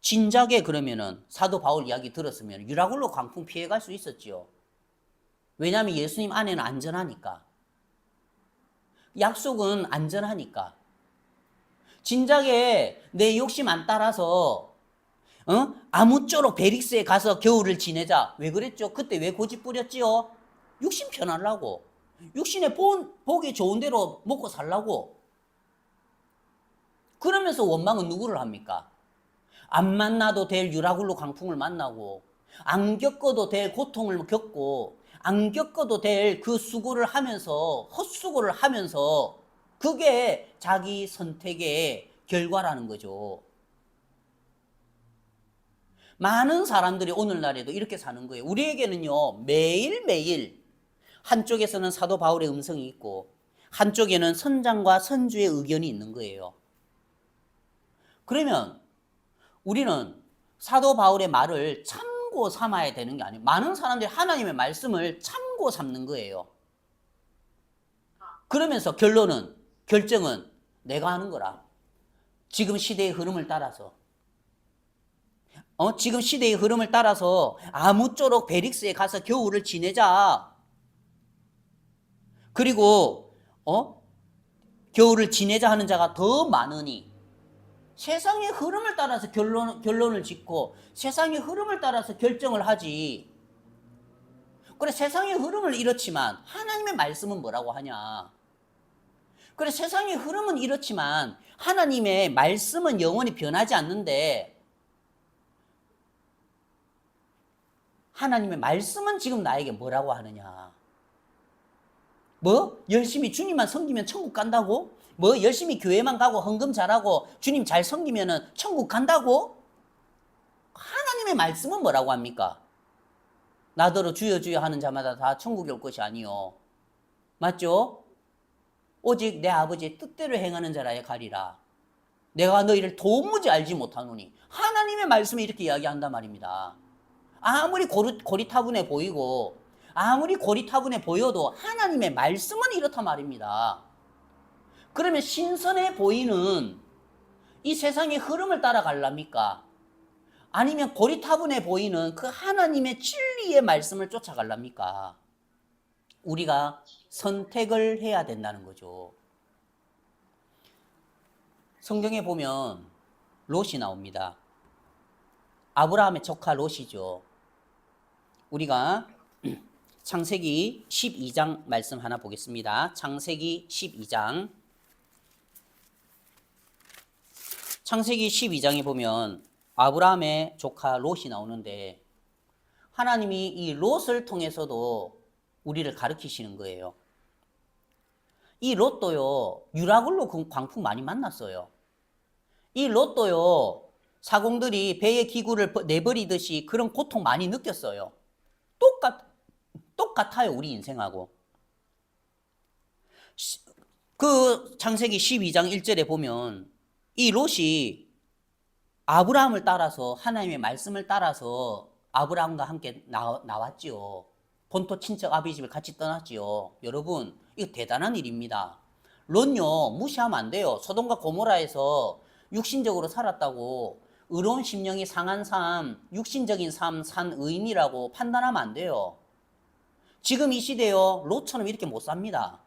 진작에 그러면은 사도 바울 이야기 들었으면 유라굴로 강풍 피해갈 수 있었지요. 왜냐하면 예수님 안에는 안전하니까. 약속은 안전하니까. 진작에 내 욕심 안 따라서 아무쪼록 베릭스에 가서 겨울을 지내자. 왜 그랬죠? 그때 왜 고집 부렸지요? 육신 편하려고. 육신에 보기 좋은 대로 먹고 살라고. 그러면서 원망은 누구를 합니까? 안 만나도 될 유라굴로 강풍을 만나고 안 겪어도 될 고통을 겪고 안 겪어도 될 그 수고를 하면서 헛수고를 하면서 그게 자기 선택의 결과라는 거죠. 많은 사람들이 오늘날에도 이렇게 사는 거예요. 우리에게는요 매일매일 한쪽에서는 사도 바울의 음성이 있고 한쪽에는 선장과 선주의 의견이 있는 거예요. 그러면 우리는 사도 바울의 말을 참고 삼아야 되는 게 아니에요. 많은 사람들이 하나님의 말씀을 참고 삼는 거예요. 그러면서 결정은 내가 하는 거라. 지금 시대의 흐름을 따라서. 지금 시대의 흐름을 따라서 아무쪼록 베릭스에 가서 겨울을 지내자. 그리고 겨울을 지내자 하는 자가 더 많으니 세상의 흐름을 따라서 결론을 짓고 세상의 흐름을 따라서 결정을 하지. 그래, 세상의 흐름을 이렇지만 하나님의 말씀은 뭐라고 하냐? 그래, 세상의 흐름은 이렇지만 하나님의 말씀은 영원히 변하지 않는데 하나님의 말씀은 지금 나에게 뭐라고 하느냐? 뭐? 열심히 주님만 섬기면 천국 간다고? 뭐? 열심히 교회만 가고 헌금 잘하고 주님 잘 섬기면 천국 간다고? 하나님의 말씀은 뭐라고 합니까? 나더러 주여 주여 하는 자마다 다 천국에 올 것이 아니요. 맞죠? 오직 내 아버지의 뜻대로 행하는 자라야 가리라. 내가 너희를 도무지 알지 못하노니. 하나님의 말씀이 이렇게 이야기한단 말입니다. 아무리 고리타분해 보이고 아무리 고리타분해 보여도 하나님의 말씀은 이렇단 말입니다. 그러면 신선해 보이는 이 세상의 흐름을 따라갈랍니까? 아니면 고리타분해 보이는 그 하나님의 진리의 말씀을 쫓아갈랍니까? 우리가 선택을 해야 된다는 거죠. 성경에 보면 롯이 나옵니다. 아브라함의 조카 롯이죠. 우리가 창세기 12장 말씀 하나 보겠습니다. 창세기 12장. 창세기 12장에 보면 아브라함의 조카 롯이 나오는데 하나님이 이 롯을 통해서도 우리를 가르치시는 거예요. 이 롯도요, 유라굴로 광풍 많이 만났어요. 이 롯도요, 사공들이 배의 기구를 내버리듯이 그런 고통 많이 느꼈어요. 똑같아요, 우리 인생하고. 그 창세기 12장 1절에 보면 이 롯이 아브라함을 따라서 하나님의 말씀을 따라서 아브라함과 함께 나왔지요. 본토 친척 아비 집을 같이 떠났지요. 여러분, 이거 대단한 일입니다. 롯요, 무시하면 안 돼요. 소돔과 고모라에서 육신적으로 살았다고 의로운 심령이 상한 삶, 육신적인 삶 산 의인이라고 판단하면 안 돼요. 지금 이 시대요, 롯처럼 이렇게 못 삽니다.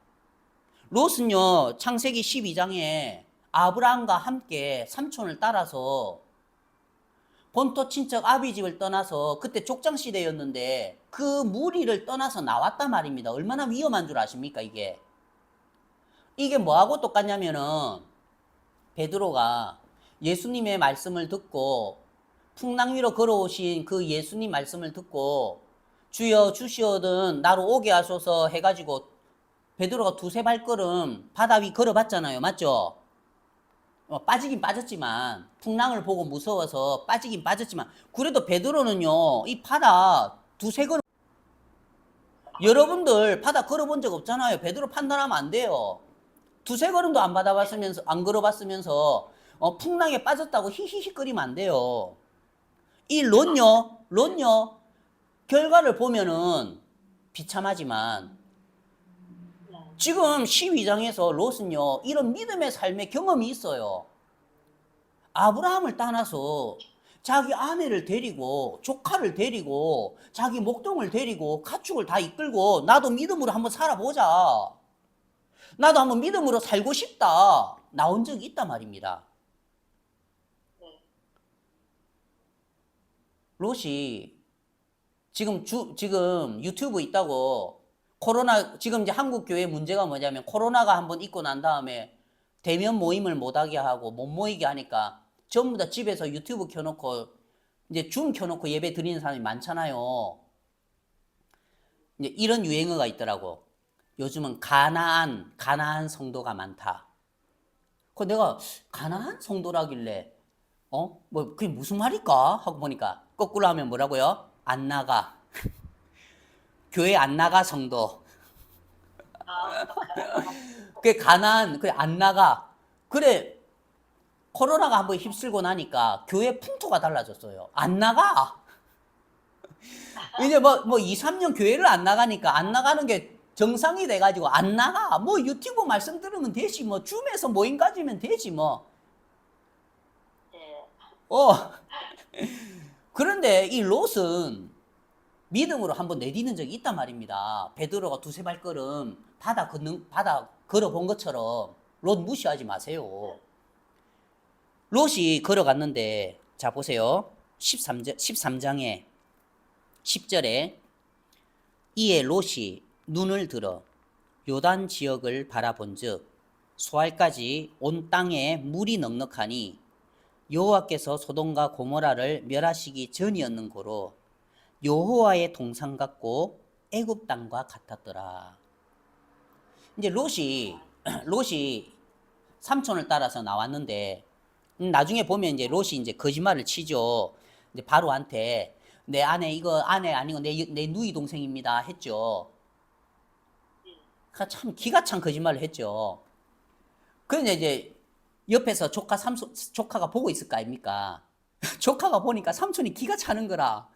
롯은요, 창세기 12장에 아브라함과 함께 삼촌을 따라서 본토 친척 아비 집을 떠나서 그때 족장 시대였는데 그 무리를 떠나서 나왔단 말입니다. 얼마나 위험한 줄 아십니까, 이게? 이게 뭐하고 똑같냐면은 베드로가 예수님의 말씀을 듣고 풍랑 위로 걸어오신 그 예수님 말씀을 듣고 주여 주시오든 나로 오게 하소서 해가지고 베드로가 두세 발걸음 바다 위 걸어봤잖아요. 맞죠? 빠지긴 빠졌지만 풍랑을 보고 무서워서 빠지긴 빠졌지만 그래도 베드로는요 이 바다 두세 걸음 여러분들 바다 걸어본 적 없잖아요. 베드로 판단하면 안 돼요. 두세 걸음도 안 걸어봤으면서 풍랑에 빠졌다고 히히히거리면 안 돼요. 이 롯요 결과를 보면은 비참하지만 지금 12장에서 롯은요 이런 믿음의 삶의 경험이 있어요. 아브라함을 떠나서 자기 아내를 데리고 조카를 데리고 자기 목동을 데리고 가축을 다 이끌고 나도 믿음으로 한번 살아보자. 나도 한번 믿음으로 살고 싶다. 나온 적이 있단 말입니다. 롯이 지금 유튜브 있다고 코로나 지금 이제 한국 교회 문제가 뭐냐면 코로나가 한번 있고 난 다음에 대면 모임을 못하게 하고 못 모이게 하니까 전부 다 집에서 유튜브 켜놓고 이제 줌 켜놓고 예배 드리는 사람이 많잖아요. 이제 이런 유행어가 있더라고. 요즘은 가나안 성도가 많다. 그 내가 가나안 성도라길래 뭐 그게 무슨 말일까 하고 보니까 거꾸로 하면 뭐라고요? 안 나가. 교회 안 나가 성도. 그게 그게 안 나가. 그래, 코로나가 한번 휩쓸고 나니까 교회 풍토가 달라졌어요. 안 나가. 이제 뭐 2, 3년 교회를 안 나가니까 안 나가는 게 정상이 돼가지고 안 나가. 뭐 유튜브 말씀 들으면 되지. 뭐 줌에서 모임 가지면 되지 뭐. 그런데 이 롯은 믿음으로 한번 내디는 적이 있단 말입니다. 베드로가 두세 발걸음 바다 걸어본 것처럼 롯 무시하지 마세요. 롯이 걸어갔는데, 자, 보세요. 13장에 10절에 이에 롯이 눈을 들어 요단 지역을 바라본즉 소알까지 온 땅에 물이 넉넉하니 여호와께서 소돔과 고모라를 멸하시기 전이었는 고로 여호와의 동산 같고 애굽 땅과 같았더라. 이제 롯이 삼촌을 따라서 나왔는데 나중에 보면 이제 롯이 이제 거짓말을 치죠. 이제 바로한테 내 아내 이거 아내 아니고 내 누이 동생입니다 했죠. 참 기가 찬 거짓말을 했죠. 그런데 이제 옆에서 조카가 보고 있을 거 아닙니까? 조카가 보니까 삼촌이 기가 차는 거라.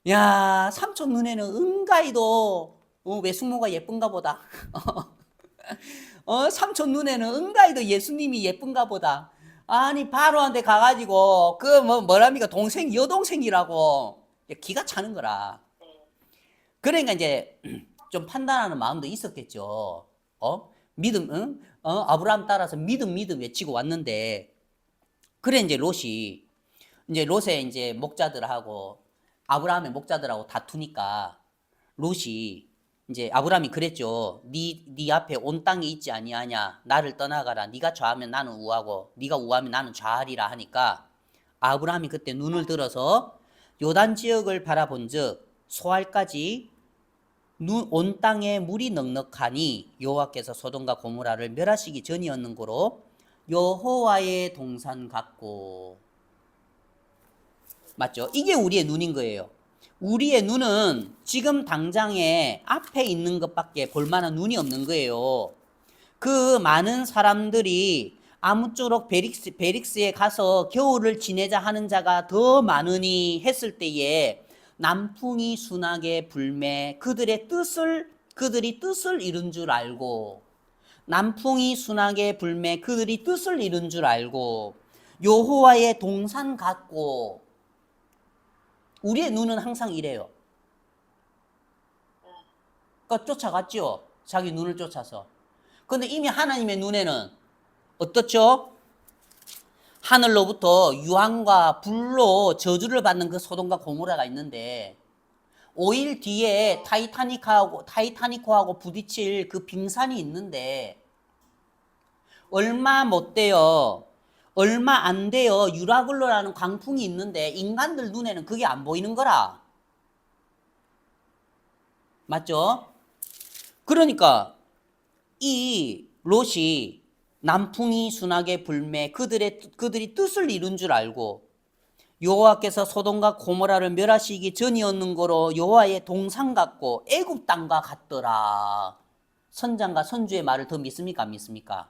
야, 삼촌 눈에는 은가이도 외숙모가 예쁜가 보다. 삼촌 눈에는 은가이도 예수님이 예쁜가 보다. 아니 바로한테 가가지고 그 뭐랍니까 여동생이라고 기가 차는 거라. 그러니까 이제 좀 판단하는 마음도 있었겠죠. 믿음, 응? 아브라함 따라서 믿음 외치고 왔는데, 그래 이제 롯의 이제 목자들하고 아브라함의 목자들하고 다투니까 롯이 이제 아브라함이 그랬죠. 네 앞에 온 땅이 있지 아니하냐. 나를 떠나가라. 네가 좌하면 나는 우하고 네가 우하면 나는 좌하리라 하니까 아브라함이 그때 눈을 들어서 요단 지역을 바라본즉 소알까지 온 땅에 물이 넉넉하니 여호와께서 소돔과 고모라를 멸하시기 전이었는 고로 여호와의 동산 같고. 맞죠? 이게 우리의 눈인 거예요. 우리의 눈은 지금 당장에 앞에 있는 것밖에 볼 만한 눈이 없는 거예요. 그 많은 사람들이 아무쪼록 베릭스에 가서 겨울을 지내자 하는 자가 더 많으니 했을 때에 남풍이 순하게 불매 그들이 뜻을 이룬 줄 알고, 남풍이 순하게 불매 그들이 뜻을 이룬 줄 알고 여호와의 동산 같고. 우리의 눈은 항상 이래요. 그러니까 쫓아갔죠. 자기 눈을 쫓아서. 근데 이미 하나님의 눈에는 어떻죠? 하늘로부터 유황과 불로 저주를 받는 그 소돔과 고모라가 있는데 5일 뒤에 타이타닉호하고 부딪힐 그 빙산이 있는데 얼마 못 돼요. 얼마 안 돼요. 유라굴로라는 광풍이 있는데 인간들 눈에는 그게 안 보이는 거라. 맞죠? 그러니까 이 롯이 남풍이 순하게 불매 그들이 뜻을 이룬 줄 알고 여호와께서 소돔과 고모라를 멸하시기 전이었는 거로 여호와의 동산 같고 애굽 땅과 같더라. 선장과 선주의 말을 더 믿습니까? 안 믿습니까?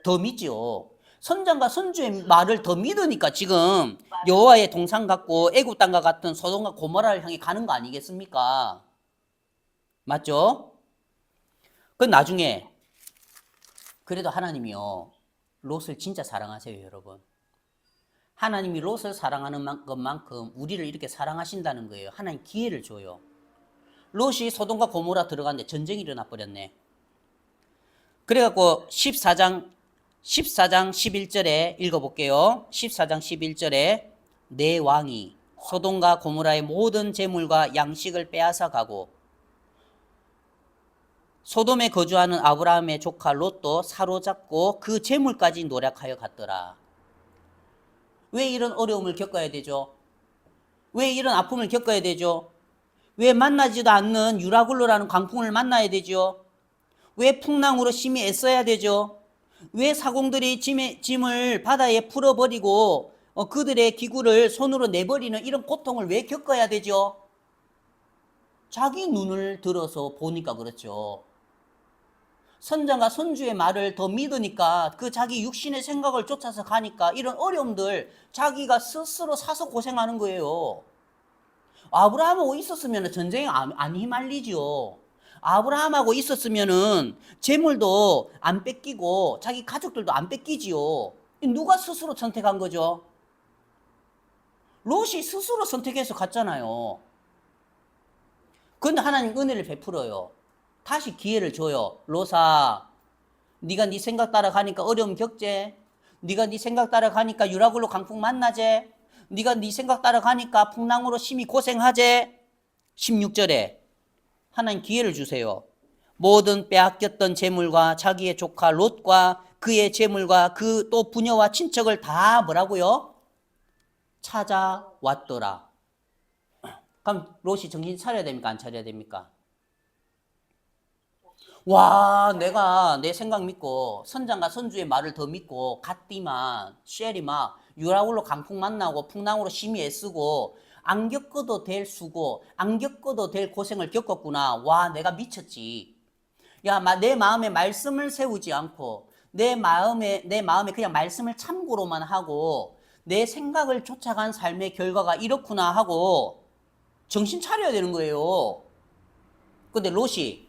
더 믿죠. 선장과 선주의 말을 더 믿으니까 지금 여호와의 동산 같고 애굽 땅과 같은 소돔과 고모라를 향해 가는 거 아니겠습니까? 맞죠? 그 나중에 그래도 하나님이요 롯을 진짜 사랑하세요, 여러분. 하나님이 롯을 사랑하는 것만큼 우리를 이렇게 사랑하신다는 거예요. 하나님 기회를 줘요. 롯이 소돔과 고모라 들어갔는데 전쟁이 일어나 버렸네. 그래갖고 14장 11절에 읽어볼게요. 14장 11절에 내 왕이 소돔과 고모라의 모든 재물과 양식을 빼앗아 가고 소돔에 거주하는 아브라함의 조카 롯도 사로잡고 그 재물까지 노력하여 갔더라. 왜 이런 어려움을 겪어야 되죠? 왜 이런 아픔을 겪어야 되죠? 왜 만나지도 않는 유라굴로라는 광풍을 만나야 되죠? 왜 풍랑으로 심히 애써야 되죠? 왜 사공들이 짐을 바다에 풀어버리고 그들의 기구를 손으로 내버리는 이런 고통을 왜 겪어야 되죠? 자기 눈을 들어서 보니까 그렇죠. 선장과 선주의 말을 더 믿으니까 그 자기 육신의 생각을 쫓아서 가니까 이런 어려움들 자기가 스스로 사서 고생하는 거예요. 아브라함하고 있었으면 전쟁에 안 휘말리죠. 아브라함하고 있었으면은 재물도 안 뺏기고 자기 가족들도 안 뺏기지요. 누가 스스로 선택한 거죠? 롯이 스스로 선택해서 갔잖아요. 그런데 하나님 은혜를 베풀어요. 다시 기회를 줘요. 롯아, 네가 네 생각 따라가니까 어려움 겪제. 네가 네 생각 따라가니까 유라굴로 강풍 만나제. 네가 네 생각 따라가니까 풍랑으로 심히 고생하제. 16절에 하나님 기회를 주세요. 모든 빼앗겼던 재물과 자기의 조카 롯과 그의 재물과 그 또 부녀와 친척을 다 뭐라고요? 찾아왔더라. 그럼 롯이 정신 차려야 됩니까? 안 차려야 됩니까? 와, 내가 내 생각 믿고 선장과 선주의 말을 더 믿고 갓디만 쉘이 막 유라굴로 강풍 만나고 풍랑으로 심히 애쓰고 안 겪어도 될 수고 안 겪어도 될 고생을 겪었구나. 와, 내가 미쳤지. 야, 내 마음에 말씀을 세우지 않고 내 마음에 그냥 말씀을 참고로만 하고 내 생각을 쫓아간 삶의 결과가 이렇구나 하고 정신 차려야 되는 거예요. 근데 롯이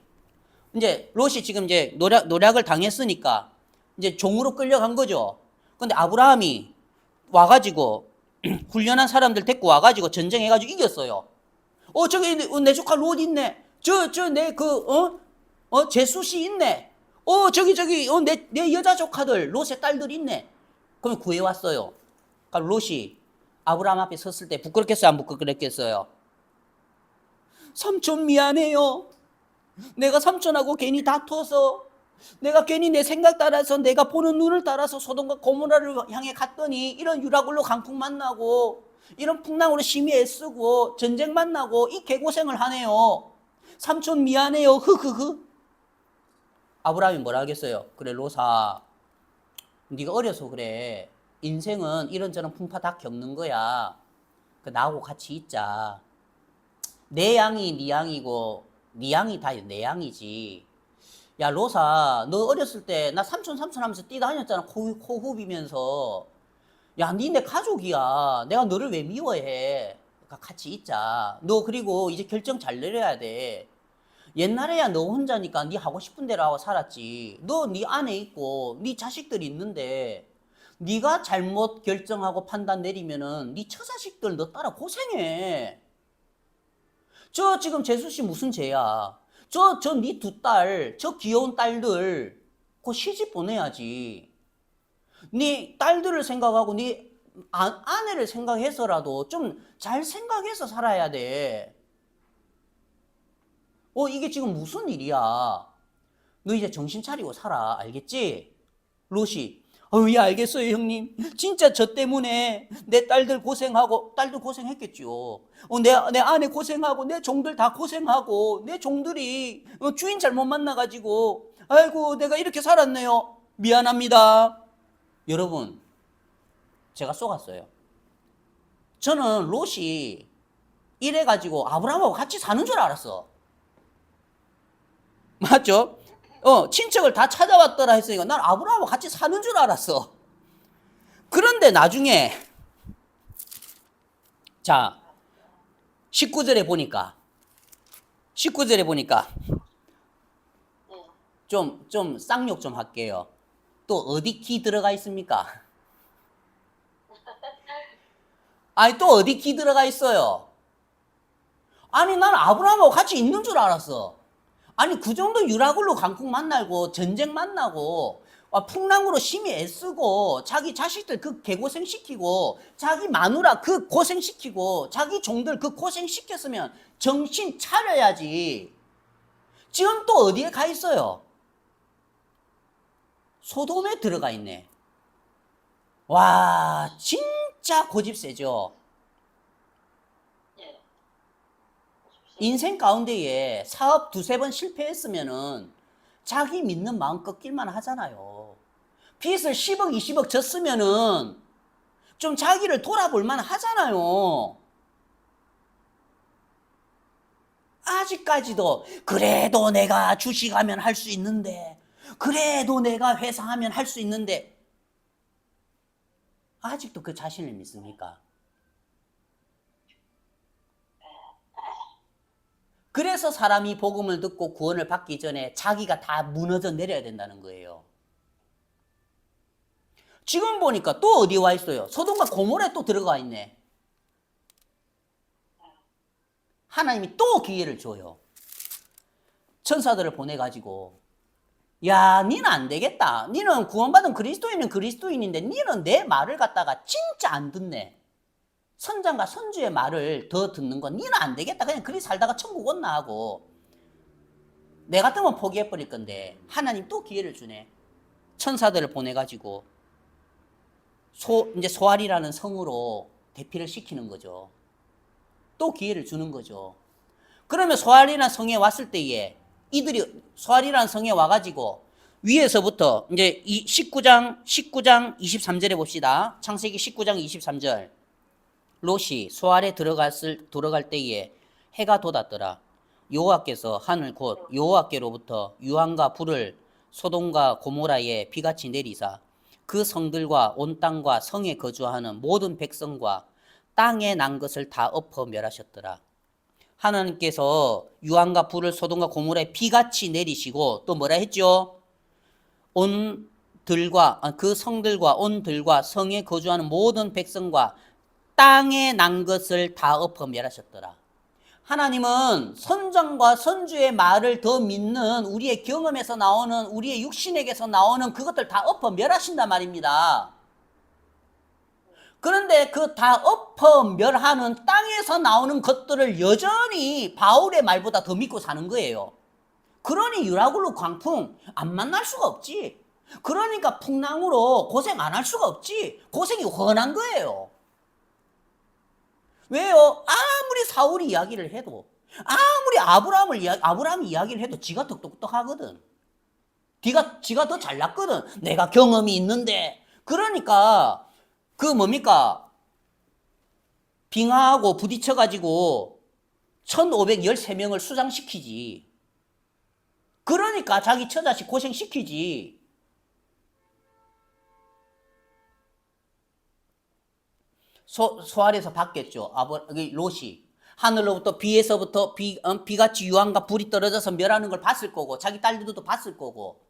지금 이제 노략을 당했으니까 이제 종으로 끌려간 거죠. 근데 아브라함이 와가지고 훈련한 사람들 데리고 와가지고 전쟁해가지고 이겼어요. 저기 내 조카 롯 있네. 제수씨 있네. 내 여자 조카들 롯의 딸들 있네. 그러면 구해왔어요. 그러니까 롯이 아브라함 앞에 섰을 때 부끄럽겠어요? 안 부끄럽겠어요? 삼촌 미안해요. 내가 삼촌하고 괜히 다퉈서 내가 괜히 내 생각 따라서 내가 보는 눈을 따라서 소돔과 고모라를 향해 갔더니 이런 유라굴로 강풍 만나고 이런 풍랑으로 심히 애쓰고 전쟁 만나고 이 개고생을 하네요. 삼촌 미안해요. 흐흐흐. 아브라함이 뭐라 하겠어요? 그래 롯아, 네가 어려서 그래. 인생은 이런저런 풍파 다 겪는 거야. 나하고 같이 있자. 내 양이 네 양이고 네 양이 다 내 양이지. 야 로사, 너 어렸을 때 나 삼촌 하면서 뛰다녔잖아. 코 후비면서. 야, 니 내 가족이야. 내가 너를 왜 미워해? 그러니까 같이 있자. 너 그리고 이제 결정 잘 내려야 돼. 옛날에야 너 혼자니까 니 하고 싶은 대로 하고 살았지. 너 니 안에 있고 니 자식들이 있는데 니가 잘못 결정하고 판단 내리면은 니 처자식들 너 따라 고생해. 지금 재수 씨 무슨 죄야? 니 두 딸, 저 귀여운 딸들, 그 시집 보내야지. 네 딸들을 생각하고 네 아내를 생각해서라도 좀 잘 생각해서 살아야 돼. 이게 지금 무슨 일이야? 너 이제 정신 차리고 살아. 알겠지? 롯이. 예, 알겠어요, 형님. 진짜 저 때문에 내 딸들 고생하고, 딸도 고생했겠죠. 내 아내 고생하고, 내 종들 다 고생하고, 내 종들이 주인 잘못 만나가지고, 아이고, 내가 이렇게 살았네요. 미안합니다. 여러분, 제가 속았어요. 저는 롯이 이래가지고 아브라함하고 같이 사는 줄 알았어. 맞죠? 친척을 다 찾아왔더라 했으니까 난 아브라함하고 같이 사는 줄 알았어. 그런데 나중에, 자, 19절에 보니까, 좀 쌍욕 좀 할게요. 또 어디 기 들어가 있습니까? 아니, 또 어디 기 들어가 있어요? 아니, 난 아브라함하고 같이 있는 줄 알았어. 아니, 그 정도 유라굴로 강풍 만나고 전쟁 만나고 풍랑으로 심히 애쓰고 자기 자식들 그 개고생시키고 자기 마누라 그 고생시키고 자기 종들 그 고생시켰으면 정신 차려야지. 지금 또 어디에 가 있어요? 소돔에 들어가 있네. 와, 진짜 고집 세죠? 인생 가운데에 사업 두세 번 실패했으면은 자기 믿는 마음 꺾일만 하잖아요. 빚을 10억, 20억 졌으면은 좀 자기를 돌아볼 만 하잖아요. 아직까지도 그래도 내가 주식하면 할 수 있는데, 그래도 내가 회사하면 할 수 있는데, 아직도 그 자신을 믿습니까? 그래서 사람이 복음을 듣고 구원을 받기 전에 자기가 다 무너져 내려야 된다는 거예요. 지금 보니까 또 어디 와 있어요? 소돔과 고모라에 또 들어가 있네. 하나님이 또 기회를 줘요. 천사들을 보내가지고 야, 니는 안 되겠다. 니는 구원받은 그리스도인은 그리스도인인데 니는 내 말을 갖다가 진짜 안 듣네. 선장과 선주의 말을 더 듣는 건 니는 안 되겠다. 그냥 그리 살다가 천국 온나 하고. 내 같으면 포기해버릴 건데 하나님 또 기회를 주네. 천사들을 보내가지고 이제 소알이라는 성으로 대피를 시키는 거죠. 또 기회를 주는 거죠. 그러면 소알이라는 성에 왔을 때에 이들이 소알이라는 성에 와가지고 위에서부터 이제 19장 23절에 봅시다. 창세기 19장 23절. 롯이 소알에 들어갈 때에 해가 돋았더라. 여호와께서 하늘 곧 여호와께로부터 유황과 불을 소돔과 고모라에 비같이 내리사 그 성들과 온 땅과 성에 거주하는 모든 백성과 땅에 난 것을 다 엎어 멸하셨더라. 하나님께서 유황과 불을 소돔과 고모라에 비같이 내리시고 또 뭐라 했죠? 그 성들과 온 들과 성에 거주하는 모든 백성과 땅에 난 것을 다 엎어 멸하셨더라. 하나님은 선장과 선주의 말을 더 믿는 우리의 경험에서 나오는 우리의 육신에게서 나오는 그것들 다 엎어 멸하신단 말입니다. 그런데 그 다 엎어 멸하는 땅에서 나오는 것들을 여전히 바울의 말보다 더 믿고 사는 거예요. 그러니 유라굴로 광풍 안 만날 수가 없지. 그러니까 풍랑으로 고생 안 할 수가 없지. 고생이 훤한 거예요. 왜요? 아무리 사울이 이야기를 해도 아무리 아브라함이 이야기를 해도 지가 더 똑똑하거든. 지가 더 잘났거든. 내가 경험이 있는데. 그러니까 그 뭡니까? 빙하하고 부딪혀가지고 1513명을 수장시키지. 그러니까 자기 처자식 고생시키지. 소알에서 봤겠죠. 롯이. 하늘로부터 비같이 유황과 불이 떨어져서 멸하는 걸 봤을 거고 자기 딸들도 봤을 거고.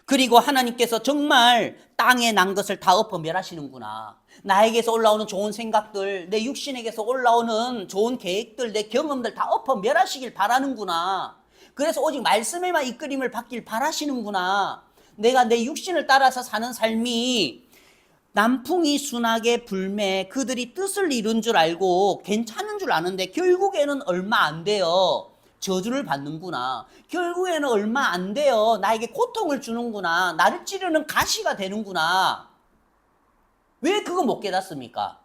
그리고 하나님께서 정말 땅에 난 것을 다 엎어 멸하시는구나. 나에게서 올라오는 좋은 생각들, 내 육신에게서 올라오는 좋은 계획들, 내 경험들 다 엎어 멸하시길 바라는구나. 그래서 오직 말씀에만 이끌림을 받길 바라시는구나. 내가 내 육신을 따라서 사는 삶이 남풍이 순하게 불매 그들이 뜻을 이룬 줄 알고 괜찮은 줄 아는데 결국에는 얼마 안 돼요. 저주를 받는구나. 결국에는 얼마 안 돼요. 나에게 고통을 주는구나. 나를 찌르는 가시가 되는구나. 왜 그거 못 깨닫습니까?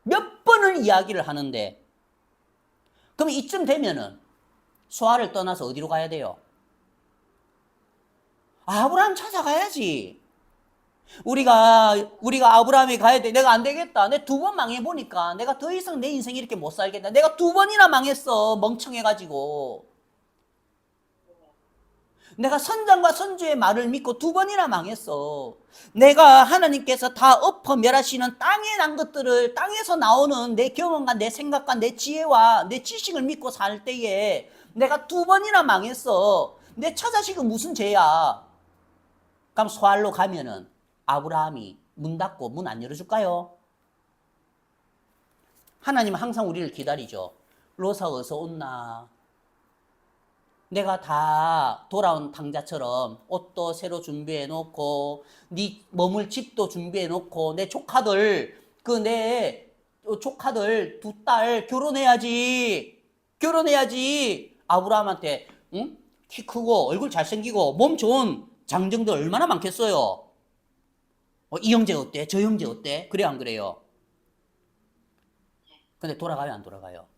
몇 번을 이야기를 하는데. 그럼 이쯤 되면은 소아를 떠나서 어디로 가야 돼요? 아브라함 찾아가야지. 우리가 아브라함이 가야 돼. 내가 안 되겠다. 내 두 번 망해보니까 내가 더 이상 내 인생 이렇게 못 살겠다. 내가 두 번이나 망했어. 멍청해가지고. 내가 선장과 선주의 말을 믿고 두 번이나 망했어. 내가 하나님께서 다 엎어 멸하시는 땅에 난 것들을 땅에서 나오는 내 경험과 내 생각과 내 지혜와 내 지식을 믿고 살 때에 내가 두 번이나 망했어. 내 처자식은 무슨 죄야? 그럼 소알로 가면은 아브라함이 문 닫고 문 안 열어줄까요? 하나님은 항상 우리를 기다리죠. 롯아 어서 온나? 내가 다 돌아온 당자처럼 옷도 새로 준비해 놓고 네 머물 집도 준비해 놓고 내 조카들 두 딸 결혼해야지. 아브라함한테 응? 키 크고 얼굴 잘생기고 몸 좋은 장정들 얼마나 많겠어요. 이 형제 어때? 저 형제 어때? 그래 안 그래요? 근데 돌아가요 안 돌아가요?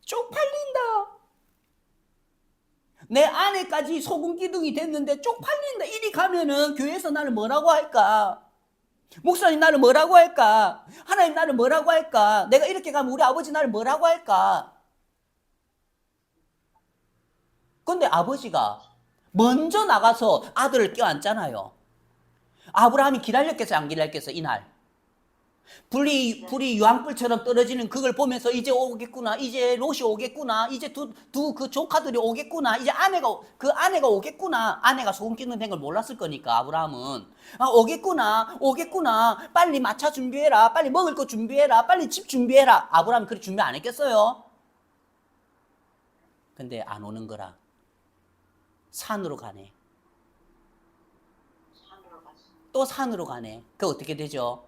쪽팔린다. 내 아내까지 소금기둥이 됐는데 쪽팔린다. 이리 가면은 교회에서 나를 뭐라고 할까? 목사님 나를 뭐라고 할까? 하나님 나를 뭐라고 할까? 내가 이렇게 가면 우리 아버지 나를 뭐라고 할까? 근데 아버지가 먼저 나가서 아들을 껴안잖아요. 아브라함이 기다렸겠어요 안 기다렸겠어요 이날? 불이 유황불처럼 떨어지는 그걸 보면서 이제 오겠구나. 이제 롯이 오겠구나. 이제 그 조카들이 오겠구나. 이제 아내가 오겠구나. 아내가 소금 끼는 걸 몰랐을 거니까 아브라함은 오겠구나. 빨리 마차 준비해라. 빨리 먹을 거 준비해라. 빨리 집 준비해라. 아브라함이 그렇게 준비 안 했겠어요? 근데 안 오는 거라. 산으로 가네. 산으로 갔어. 또 산으로 가네. 그 어떻게 되죠?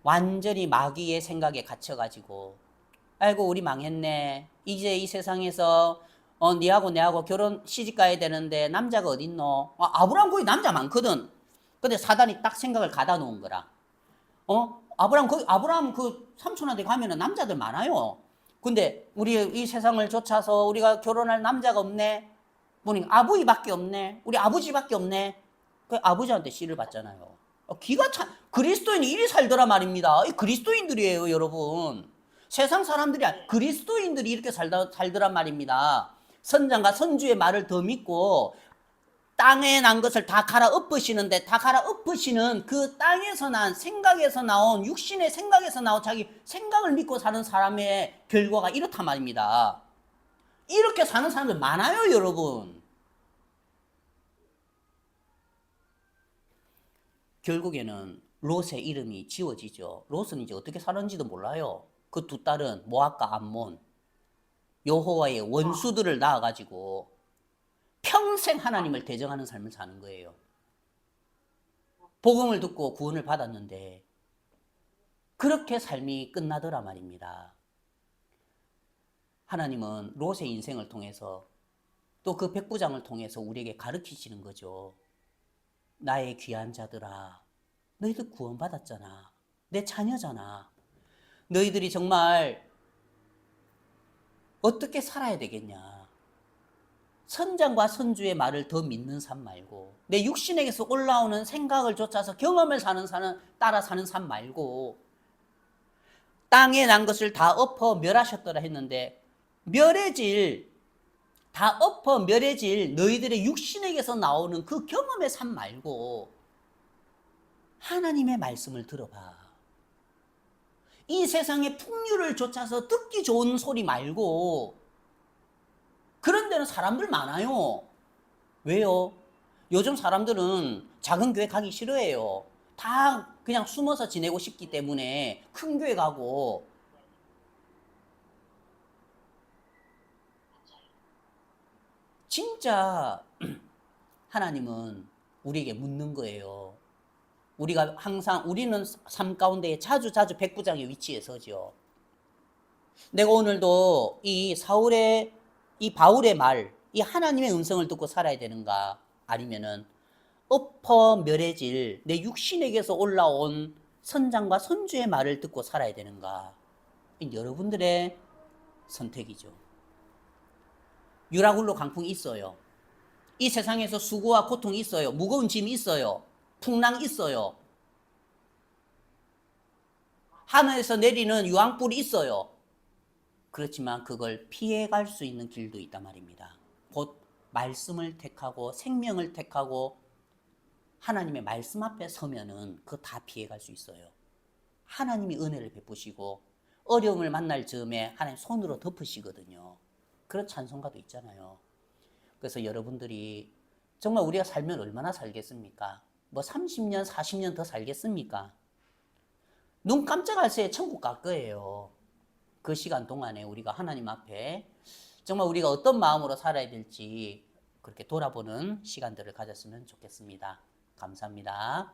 완전히 마귀의 생각에 갇혀가지고 아이고 우리 망했네. 이제 이 세상에서 니하고 내하고 결혼 시집 가야 되는데 남자가 어딨노? 아브라함 거기 남자 많거든. 근데 사단이 딱 생각을 가다 놓은 거라. 아브라함 그 삼촌한테 가면은 남자들 많아요. 근데 우리 이 세상을 좇아서 우리가 결혼할 남자가 없네. 보니까 아버지밖에 없네. 우리 아버지밖에 없네. 그 아버지한테 씨를 받잖아요. 기가 참 그리스도인이 이리 살더라 말입니다. 이 그리스도인들이에요, 여러분. 세상 사람들이 그리스도인들이 이렇게 살더란 말입니다. 선장과 선주의 말을 더 믿고 땅에 난 것을 다 갈아엎으시는데 다 갈아엎으시는 그 땅에서 난 생각에서 나온 육신의 생각에서 나온 자기 생각을 믿고 사는 사람의 결과가 이렇단 말입니다. 이렇게 사는 사람들 많아요, 여러분. 결국에는 롯의 이름이 지워지죠. 롯은 이제 어떻게 사는지도 몰라요. 그 두 딸은 모압과 암몬, 여호와의 원수들을 낳아가지고 평생 하나님을 대적하는 삶을 사는 거예요. 복음을 듣고 구원을 받았는데 그렇게 삶이 끝나더라 말입니다. 하나님은 롯의 인생을 통해서 또 그 백부장을 통해서 우리에게 가르치시는 거죠. 나의 귀한 자들아, 너희들 구원받았잖아. 내 자녀잖아. 너희들이 정말 어떻게 살아야 되겠냐. 선장과 선주의 말을 더 믿는 삶 말고 내 육신에게서 올라오는 생각을 쫓아서 경험을 따라 사는 삶 말고 땅에 난 것을 다 엎어 멸하셨더라 했는데 다 엎어 멸해질 너희들의 육신에게서 나오는 그 경험의 삶 말고 하나님의 말씀을 들어봐. 이 세상의 풍류를 쫓아서 듣기 좋은 소리 말고 그런 데는 사람들 많아요. 왜요? 요즘 사람들은 작은 교회 가기 싫어해요. 다 그냥 숨어서 지내고 싶기 때문에 큰 교회 가고. 진짜 하나님은 우리에게 묻는 거예요. 우리는 삶 가운데 자주 백부장의 위치에 서죠. 내가 오늘도 이 바울의 말, 이 하나님의 음성을 듣고 살아야 되는가? 아니면은 엎어 멸해질 내 육신에게서 올라온 선장과 선주의 말을 듣고 살아야 되는가? 여러분들의 선택이죠. 유라굴로 강풍이 있어요. 이 세상에서 수고와 고통이 있어요. 무거운 짐이 있어요. 풍랑 있어요. 하늘에서 내리는 유황불이 있어요. 그렇지만 그걸 피해갈 수 있는 길도 있단 말입니다. 곧 말씀을 택하고 생명을 택하고 하나님의 말씀 앞에 서면은 그거 다 피해갈 수 있어요. 하나님이 은혜를 베푸시고 어려움을 만날 즈음에 하나님 손으로 덮으시거든요. 그런 찬송가도 있잖아요. 그래서 여러분들이 정말 우리가 살면 얼마나 살겠습니까? 뭐 30년, 40년 더 살겠습니까? 눈 깜짝할 새에 천국 갈 거예요. 그 시간 동안에 우리가 하나님 앞에 정말 우리가 어떤 마음으로 살아야 될지 그렇게 돌아보는 시간들을 가졌으면 좋겠습니다. 감사합니다.